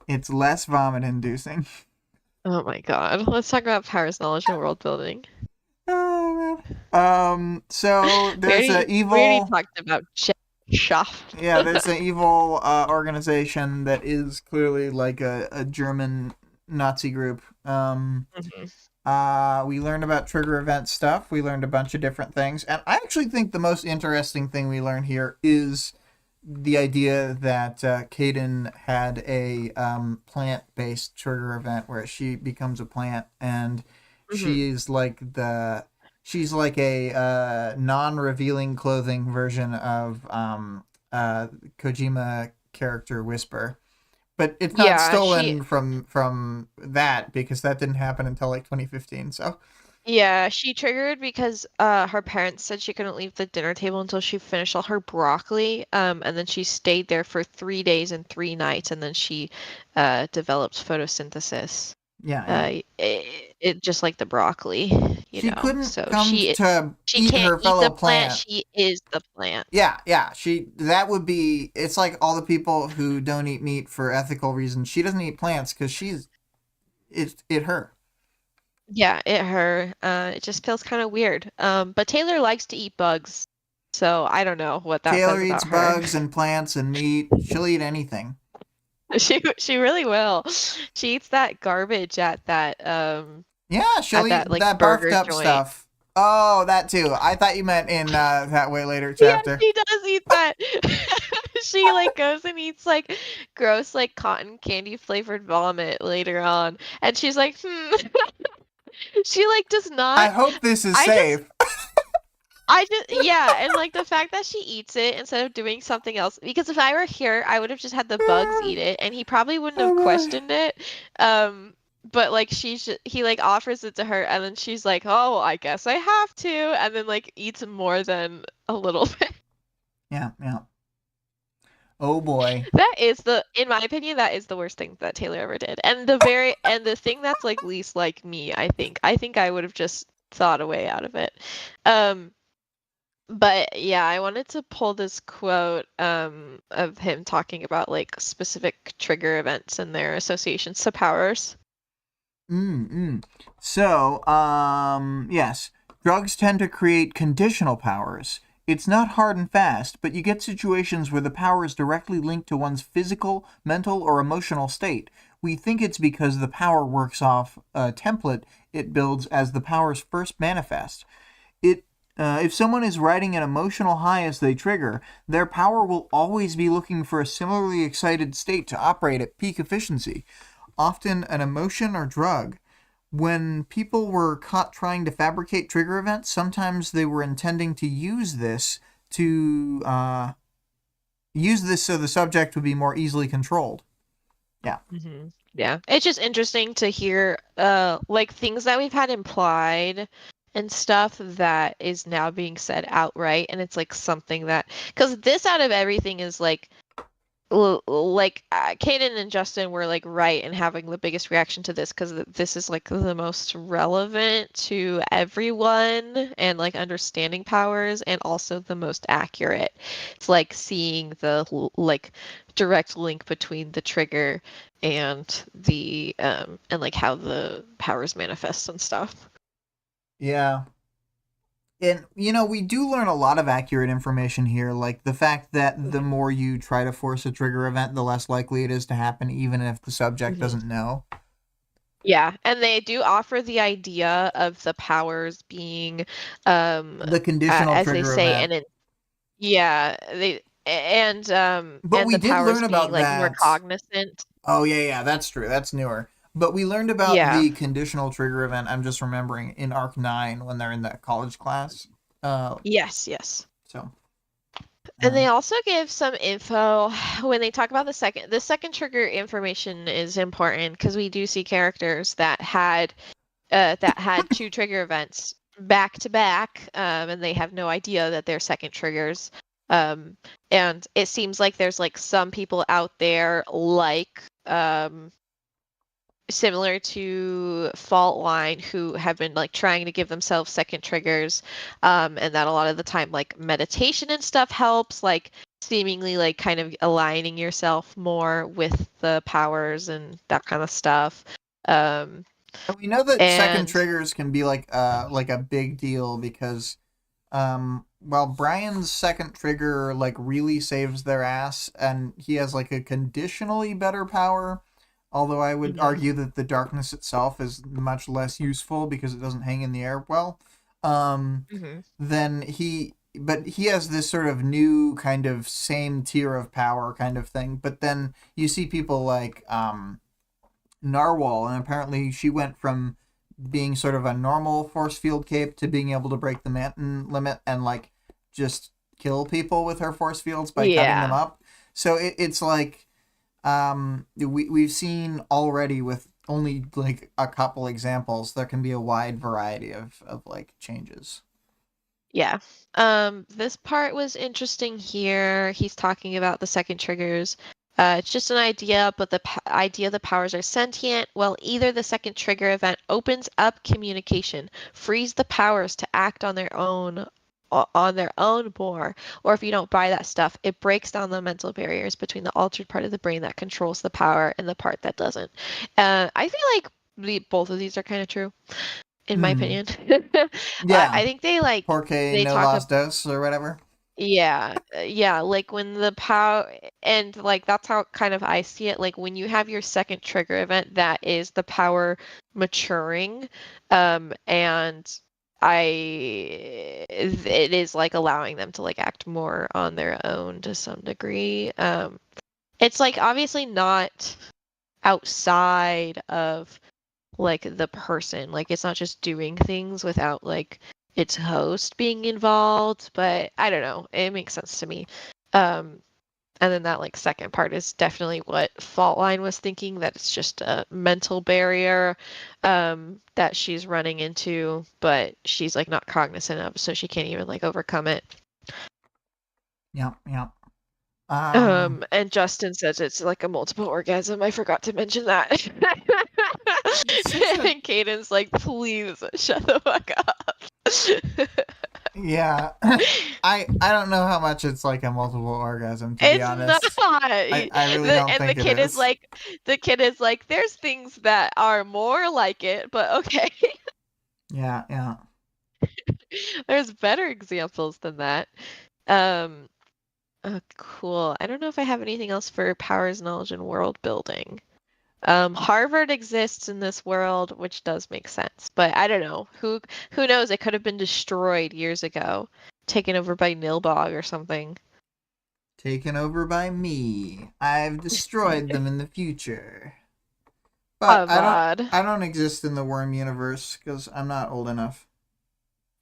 it's less vomit inducing. Oh my god. Let's talk about Power's knowledge and world building. Oh, man. So We there's a already evil. talked about Shaft. Yeah, there's an evil organization that is clearly like a German Nazi group. Mhm. We learned about trigger event stuff. We learned a bunch of different things, and I actually think the most interesting thing we learned here is the idea that Kaden had a plant-based trigger event where she becomes a plant, and Mhm. she's like a non-revealing clothing version of Kojima character Whisper. But it's not Yeah, she stolen from that because that didn't happen until like 2015. So Yeah, she triggered because her parents said she couldn't leave the dinner table until she finished all her broccoli. And then she stayed there for 3 days and 3 nights, and then she developed photosynthesis. Yeah, yeah. It just like the broccoli, you She know. couldn't So come to she eat can't her eat the fellow plant, plant. she is the plant. Yeah, yeah. That would be. It's like all the people who don't eat meat for ethical reasons. She doesn't eat plants because it her. Yeah, it just feels kind of weird. But Taylor likes to eat bugs, so I don't know what that Taylor says eats about her. bugs and plants and meat. She'll eat anything. She really will. She eats that garbage Yeah, she'll at that eat like that barfed burger up joint. stuff. Oh, that too. I thought you meant in that way later Yeah, chapter. she does eat that. She like goes and eats like gross like cotton candy flavored vomit later on, and she's like, hmm. She like does I not. hope this is I just safe. yeah, and like the fact that she eats it instead of doing something else. Because if I were here, I would have just had the bugs eat it, and he probably wouldn't Oh have my. questioned it. But like he like offers it to her, and then she's like, "Oh, I guess I have to," and then like eats more than a little bit. Yeah, yeah. Oh boy. That is in my opinion, that is the worst thing that Taylor ever did, and the thing that's like least like me. I think I would have just thought a way out of it. Um. But yeah, I wanted to pull this quote of him talking about like specific trigger events and their associations to powers. Mm-mm. So, yes, drugs tend to create conditional powers. It's not hard and fast, but you get situations where the power is directly linked to one's physical, mental, or emotional state. We think it's because the power works off a template it builds as the powers first manifest. It If someone is riding an emotional high as they trigger, their power will always be looking for a similarly excited state to operate at peak efficiency, often an emotion or drug. When people were caught trying to fabricate trigger events, sometimes they were intending to to use this so the subject would be more easily controlled. Yeah. Yeah, it's just interesting to hear like things that we've had implied and stuff that is now being said outright, and it's like something that because this out of everything is like like Kaden and Justin were like right in having the biggest reaction to this because this is like the most relevant to everyone and like understanding powers and also the most accurate. It's like seeing the like direct link between the trigger and the and like how the powers manifest and stuff. Yeah. And we do learn a lot of accurate information here, like the fact that the more you try to force a trigger event, the less likely it is to happen, even if the subject Mhm. doesn't know. Yeah, and they do offer the idea of the powers being um The conditional as they trigger say event. an yeah, But and we the did powers learn being about like more that. cognizant. Oh, yeah, yeah, that's true. That's newer. But we learned about Yeah. the conditional trigger event, I'm just remembering, in Arc 9 when they're in that college class. Uh, Yes, yes. so, And they um, also give some info when they talk about the second trigger information is important because we do see characters that had two trigger events back to back, and they have no idea that they're second triggers. Um, and it seems like there's like some people out there like similar to Fault Line who have been like trying to give themselves second triggers, and that a lot of the time like meditation and stuff helps, like seemingly like kind of aligning yourself more with the powers and that kind of stuff. Um, and we know that second and triggers can be like a big deal because while Brian's second trigger like really saves their ass and he has like a conditionally better power, although I would Mhm. argue that the darkness itself is much less useful because it doesn't hang in the air well. Um Mhm. then he has this sort of new kind of same tier of power kind of thing. But then you see people like Narwhal, and apparently she went from being sort of a normal force field cape to being able to break the Manton limit and like just kill people with her force fields by cutting them Yeah. up. So it's like we've seen already with only like a couple examples. There can be a wide variety of like changes. Yeah. This part was interesting here. He's talking about the second triggers. It's just an idea, but the idea the powers are sentient. Well, either the second trigger event opens up communication, frees the powers to act on their own more, or if you don't buy that stuff, it breaks down the mental barriers between the altered part of the brain that controls the power and the part that doesn't. I feel like both of these are kind of true, in my Hmm. opinion. Yeah. I think they Porque they no talk las about, dos or whatever. yeah, like when the power, and like that's how kind of I see it. Like when you have your second trigger event, that is the power maturing, and it is like allowing them to like act more on their own to some degree. It's like obviously not outside of like the person. Like it's not just doing things without like its host being involved, but I don't know. It makes sense to me. Um, and then that like second part is definitely what Faultline was thinking, that it's just a mental barrier that she's running into, but she's like not cognizant of, so she can't even like overcome it. Yeah, yeah. And Justin says it's like a multiple orgasm. I forgot to mention that. Such a And Caden's like, please shut the fuck up. yeah. I don't know how much it's like a multiple orgasm, to be It's not. honest. I really don't And the think it kid is is. like, there's things that are more like it, but okay. Yeah, yeah. There's better examples than that. Um, cool. I don't know if I have anything else for powers, knowledge, and world building. Harvard exists in this world, which does make sense, but I don't know. Who knows? It could have been destroyed years ago, taken over by Nilbog or something. Taken over by me. I've destroyed them in the future. But Oh God. I don't exist in the worm universe because I'm not old enough.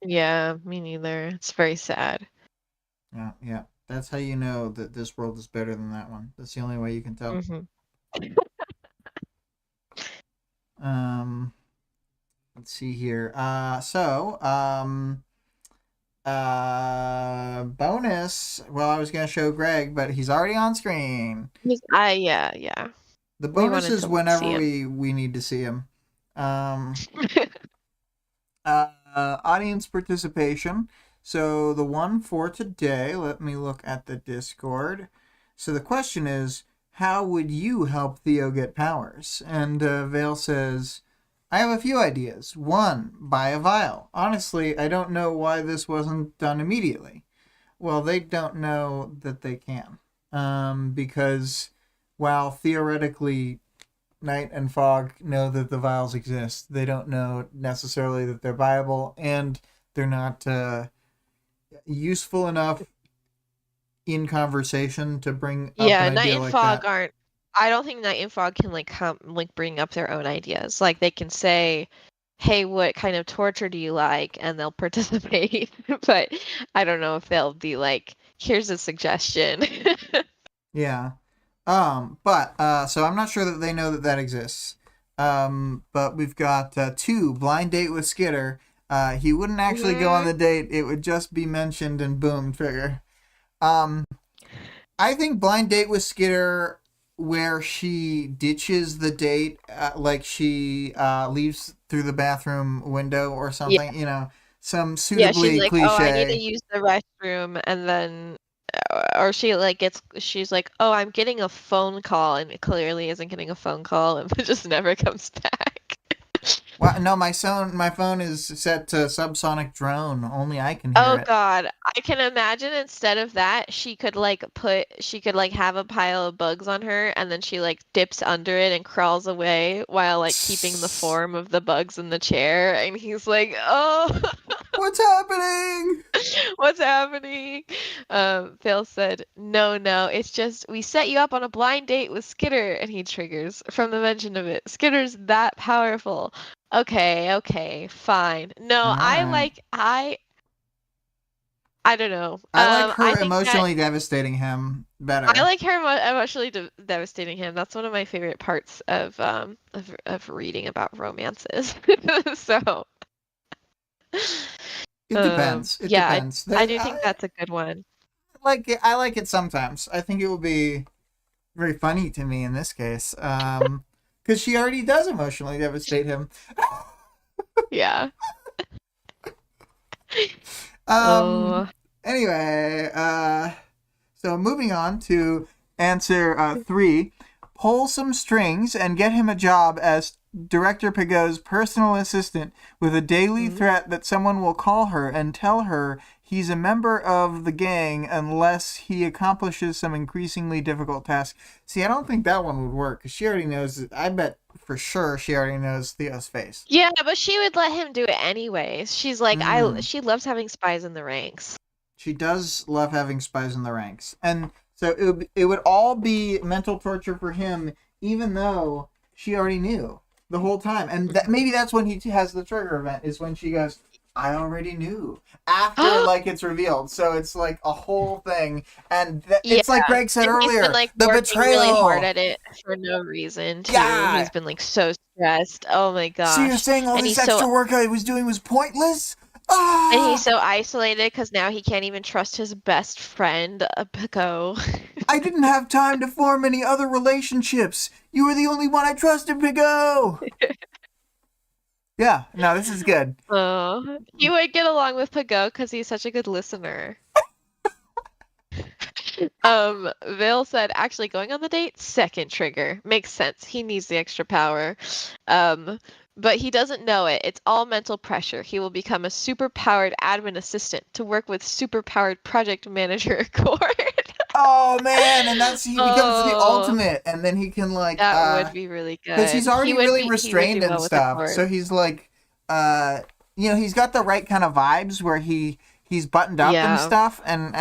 Yeah, me neither. It's very sad. Yeah, yeah. That's how you know that this world is better than that one. That's the only way you can tell. Hmm. Um, let's see here. Bonus. Well, I was gonna show Greg, but he's already on screen. Yeah, yeah. The We bonus wanted is to see whenever him. we need to see him. Um, audience participation. So the one for today, let me look at the Discord. So the question is, how would you help Theo get powers? And Vale says, I have a few ideas. One, buy a vial. Honestly, I don't know why this wasn't done immediately. Well, they don't know that they can. Because while theoretically Night and Fog know that the vials exist, they don't know necessarily that they're viable, and they're not useful enough in conversation to bring up an Yeah, Night idea and like Fog that. aren't. I don't think Night and Fog can like come like bring up their own ideas. Like they can say, "Hey, what kind of torture do you like?" and they'll participate. But I don't know if they'll be like, "Here's a suggestion." Yeah. But so I'm not sure that they know that that exists. But we've got two, blind date with Skitter. He wouldn't actually go on Mhm. the date. It would just be mentioned and boom, trigger. Um, I think blind date with Skitter, where she ditches the date, like she leaves through the bathroom window or Yeah, something. You know, some yeah. She's suitably like, "Oh, I need to cliche. use the restroom," and then, or she like gets. She's like, "Oh, I'm getting a phone call," and it clearly isn't getting a phone call, and it just never comes back. Well, no, my phone is set to subsonic drone. Only I can hear Oh it. God, I can imagine instead of that, she could like have a pile of bugs on her and then she like dips under it and crawls away while like keeping the form of the bugs in the chair. And he's like, "Oh, What's happening? what's happening?" Phil said, "No, no, it's just we set you up on a blind date with Skitter," and he triggers from the mention of it. Skitter's that powerful. Okay, okay, fine. No, All right. I don't know. I like I her think that emotionally devastating him better. I like her emotionally devastating him. That's one of my favorite parts of reading about romances. So, It depends. It yeah, depends. I do think that's a good one. Like it. I like it sometimes. I think it will be very funny to me in this case. Because she already does emotionally devastate him. Yeah. Um. Oh. Anyway, so moving on to answer 3. Pull some strings and get him a job as Director Pigot's personal assistant with a daily Mhm. threat that someone will call her and tell her he's a member of the gang unless he accomplishes some increasingly difficult task. See, I don't think that one would work because she already knows. I bet for sure she already knows Theo's face. Yeah, but she would let him do it anyways. She's like, Mm. she loves having spies in the ranks. She does love having spies in the ranks. And so it would all be mental torture for him, even though she already knew the whole time. And maybe that's when he has the trigger event, is when she goes, I already knew. After, like, it's revealed. So it's like a whole thing. And Yeah, it's like Greg said and he's been earlier, like the working really hard betrayal. at it for no reason too. Yeah. He's been like so stressed. Oh my So you're gosh. saying all And this he's so extra work I was doing was pointless? and he's Ah! so isolated because now he can't even trust his best friend, Pico. I didn't have time to form any other relationships. You were the only one I trusted, Pigo. Yeah, no, this is good. Oh, he would get along with Pico because he's such a good listener. Vale said, actually going on the date, second trigger. Makes sense. He needs the extra power. Um, but he doesn't know it. It's all mental pressure. He will become a super-powered admin assistant to work with super-powered project manager Accord. Oh man, and he becomes the Oh, ultimate, and then he can like that would be really because good. he's already really He would restrained do and well with stuff. Accord. So he's like he's got the right kind of vibes where he's buttoned up and Yeah, stuff, and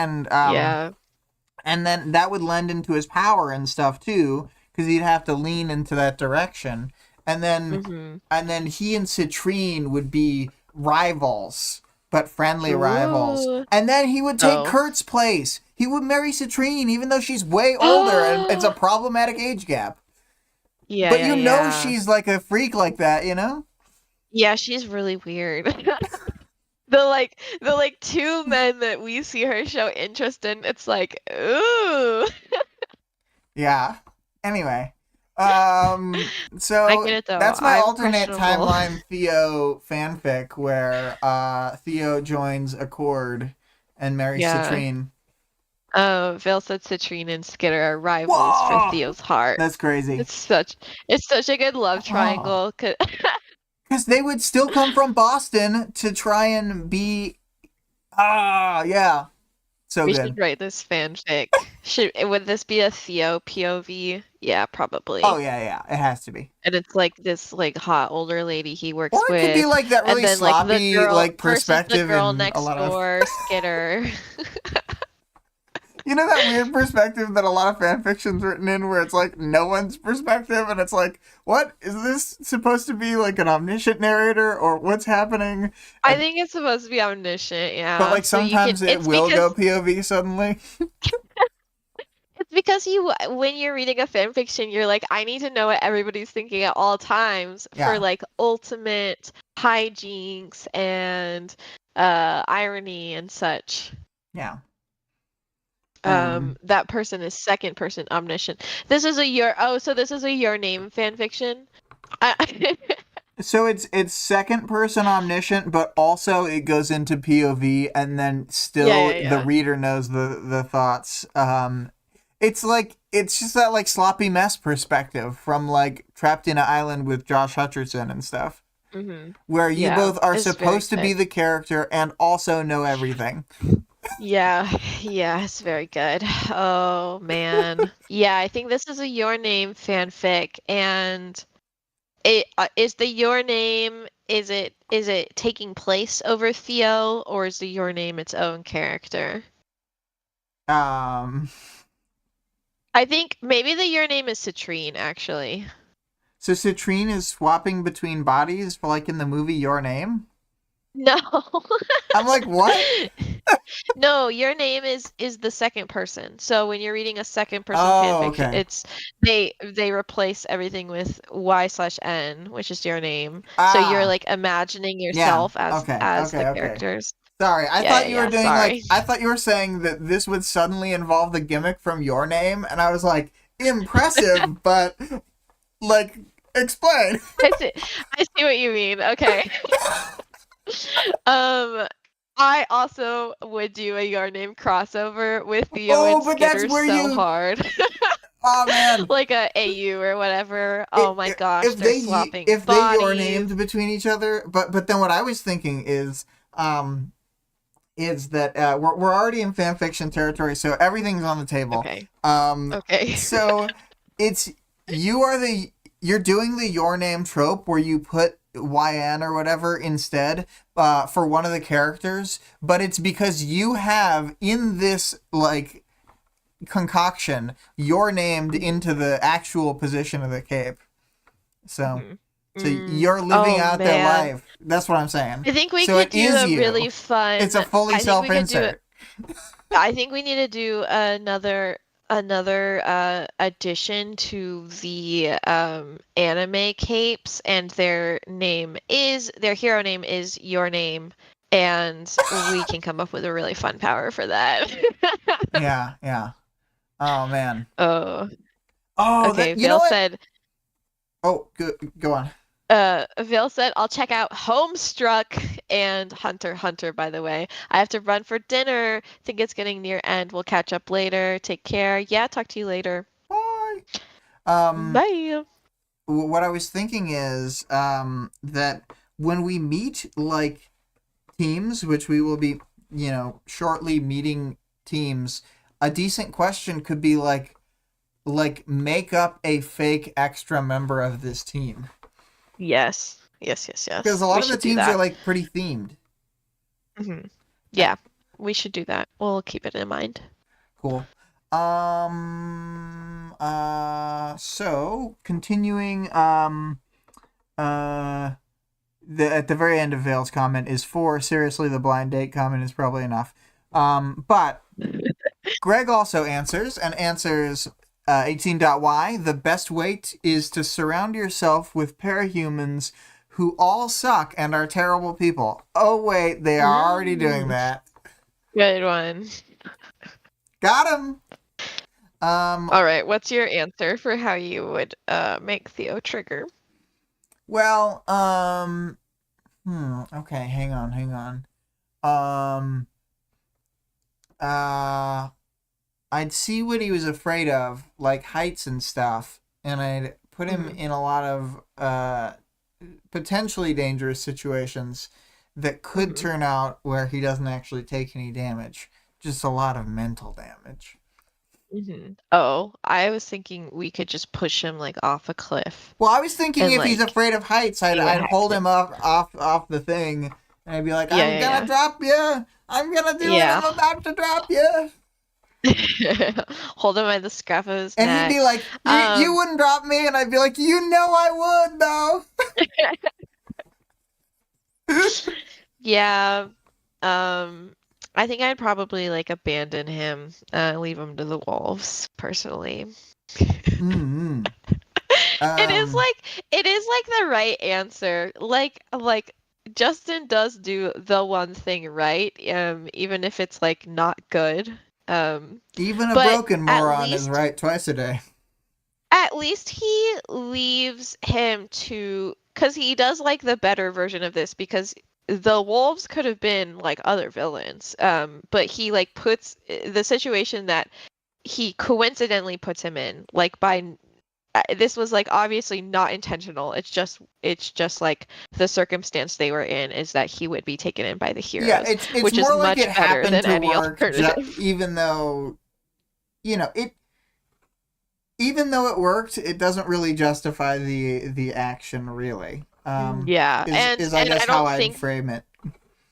yeah. and then that would lend into his power and stuff too, because he'd have to lean into that direction. And then Mm-hmm. he and Citrine would be rivals, but friendly rivals. Ooh. And then he would take Oh. Kurt's place. He would marry Citrine, even though she's way older and it's a problematic age gap. Yeah, But yeah, you know yeah. she's like a freak like that, you know? Yeah, she's really weird. The like two men that we see her show interest in, it's like, ooh. Yeah. Anyway, I so get it though. that's my I'm alternate questionable. timeline Theo fanfic where Theo joins Accord and marries Yeah. Citrine. Vale said Citrine and Skitter are rivals for Whoa, Theo's heart. that's crazy. It's such a good love Oh, triangle. because they would still come from Boston to try and be. Yeah, so We good. should write this fanfic. Would this be a Theo POV? Yeah, Oh probably. yeah, yeah, it has to be. And it's like this like hot older lady he Or works it could be with, like that and really then like the sloppy girl like versus the perspective girl in a next lot of. door, Skitter. You know that weird perspective that a lot of fan fiction's written in where it's like no one's perspective and it's like, what? Is this supposed to be like an omniscient narrator or what's happening? I And, think it's supposed to be omniscient, but yeah. like So you can sometimes it will go POV suddenly. it's because you when you're reading a fan fiction, you're like, I need to know what everybody's thinking at all times for Yeah. like ultimate hijinks and irony and such. Yeah. Um That person is second person omniscient. So this is a your name fan fiction. I so it's second person omniscient, but also it goes into POV and then Yeah, still yeah, the yeah. reader knows the thoughts. It's just that like sloppy mess perspective from like Trapped in an Island with Josh Hutcherson and stuff, Mm-hmm. where you Yeah, both are it's very supposed to be good. the character and also know everything. Yeah, yeah, it's very good. Oh man. Yeah, I think this is a Your Name fanfic, and it is the Your Name. Is it taking place over Theo, or is the Your Name its own character? Um, I think maybe the Your Name is Citrine, actually. so Citrine is swapping between bodies, for like in the movie Your Name. No. I'm like, what? No, your name is the second person. So when you're reading a second person Oh, fanfic, okay. it's they replace everything with Y/N, which is your name. So you're Ah, like imagining yeah. yourself as Okay. as the Okay. Okay. characters. Sorry, I Yeah, thought yeah, you were yeah. doing like Sorry. I thought you were saying that this would suddenly involve the gimmick from your name, and I was like, impressive, but like, explain. I see I see what you mean. Okay. Um, I also would do a Your Name crossover with Theo Oh, and but that's Skitter where so you. hard. Oh man, Like a AU or whatever. I- Oh my I- gosh, if they're they swapping if they your bodies. named between each other, but then what I was thinking um is that we're already in fan fiction territory, so everything's on the table. Okay. Um, Okay. so it's you are the you're doing the your name trope where you put YN or whatever instead for one of the characters, but it's because you have in this like concoction you're named into the actual position of the cape. So Mhm. so you're living Oh out their man. life. That's what I'm saying. I think we So could it do is a really you. It's fun a fully I think self we could do insert. I think we need to do another addition to the anime capes, and their hero name is Your Name, and we can come up with a really fun power for that. Yeah, yeah. Oh man. Oh, Oh, okay. that you know what? Oh, go on. Vale said, I'll check out Homestruck and Hunter x Hunter, by the way. I have to run for dinner. Think it's getting near end. We'll catch up later. Take care. Yeah, talk to you later. Bye. Um, Bye. what I was thinking is that when we meet like teams, which we will be, shortly meeting teams, a decent question could be like make up a fake extra member of this team. Yes. Yes, yes, Because yes. a We lot of the should do teams are that. like pretty themed. Yeah, we should do that. We'll keep it in mind. Cool. So continuing, at the very end of Vale's comment is for seriously the blind date comment is probably enough. But Greg also answers 18.y. The best way is to surround yourself with parahumans who all suck and are terrible people. Oh wait, they are already doing that. Good one. Got him. All right, what's your answer for how you would make Theo trigger? Well, okay, hang on. Um, I'd see what he was afraid of, like heights and stuff, and I'd put him in a lot of potentially dangerous situations that could turn out where he doesn't actually take any damage, just a lot of mental damage. Oh, I was thinking we could just push him like off a cliff. Well, I was thinking And if he's like afraid of heights, see what I'd hold him happens. up off the thing, and I'd be like, Yeah, "I'm yeah, gonna drop you. I'm gonna do it. yeah. I'm about to drop you." Yeah. Hold him by the scruff of his And he'd be neck. like, "You wouldn't drop me," and I'd be like, "You know I would, though." Yeah. I think I'd probably like abandon him, leave him to the wolves, personally. Mm-hmm. It is like the right answer. Like Justin does do the one thing right, even if it's like not good. Even a But broken moron is right twice a day. at least he leaves him to, because he does like the better version of this, because the wolves could have been like other villains, but he like puts the situation that he coincidentally puts him in, like by this was like obviously not intentional. It's just like the circumstance they were in is that he would be taken in by the Yeah, heroes, it's which is more like it much better happened than to any work, alternative. even though, even though it worked, it doesn't really justify the action, really. Yeah, Is I and guess I how don't I'd think frame it.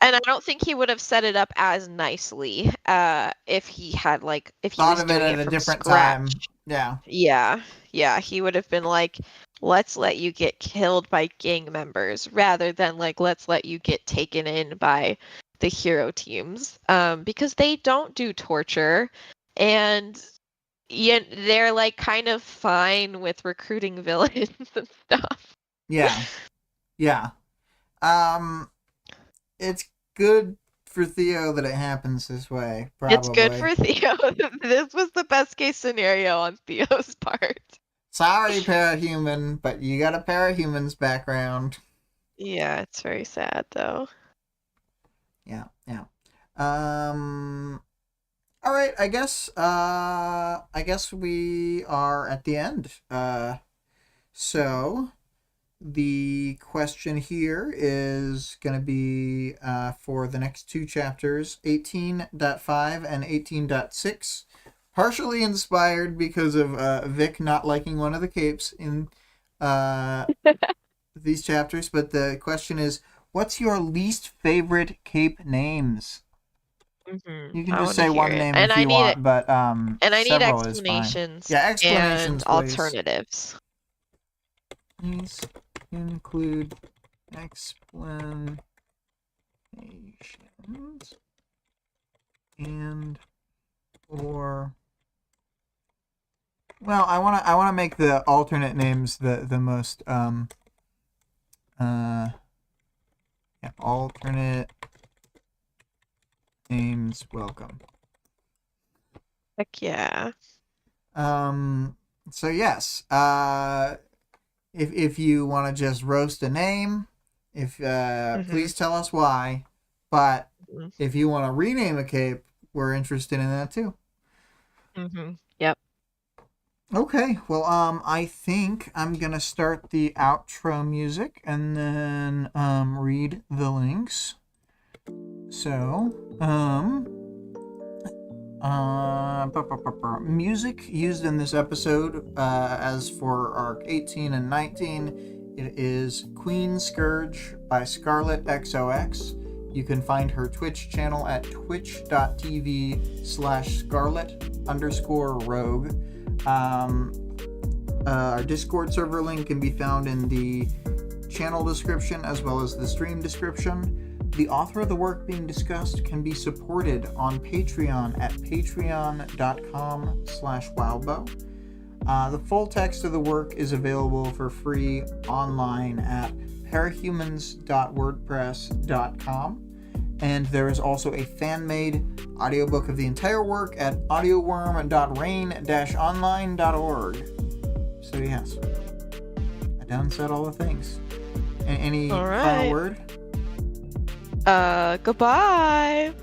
and I don't think he would have set it up as nicely if he had like if he Thought was of it doing at it a from different time. scratch. Yeah. Yeah, he would have been like, let's let you get killed by gang members rather than like let's let you get taken in by the hero teams, because they don't do torture, and they're like kind of fine with recruiting villains and stuff. Yeah. Yeah. It's good for Theo that it happens this way, probably. It's good for Theo. This was the best case scenario on Theo's part. Sorry, parahuman, but you got a parahuman's background. Yeah, it's very sad though. Yeah. All right, I guess we are at the end. So the question here is going to be for the next two chapters, 18.5 and 18.6. Partially inspired because of Vic not liking one of the capes in these chapters, but the question is, what's your least favorite cape names? Mm-hmm. You can just say one name if you want, but and I need several is fine. explanations. Yeah, explanations, and alternatives. Please include explanations and or. Well, I wanna make the alternate names the most alternate names welcome. Heck yeah. So yes, if you want to just roast a name, please tell us why. But if you want to rename a cape, we're interested in that too. Yep. Okay, well, I think I'm gonna start the outro music and then read the links. So, music used in this episode, as for arc 18 and 19, it is Queen Scourge by ScarlettXOX. You can find her Twitch channel at twitch.tv/Scarlett_rogue. Our Discord server link can be found in the channel description as well as the stream description. The author of the work being discussed can be supported on Patreon at patreon.com/Wildbow. The full text of the work is available for free online at parahumans.wordpress.com. And there is also a fan-made audiobook of the entire work at audioworm.rain-online.org. So yes, I done said all the things. Any final word? Goodbye.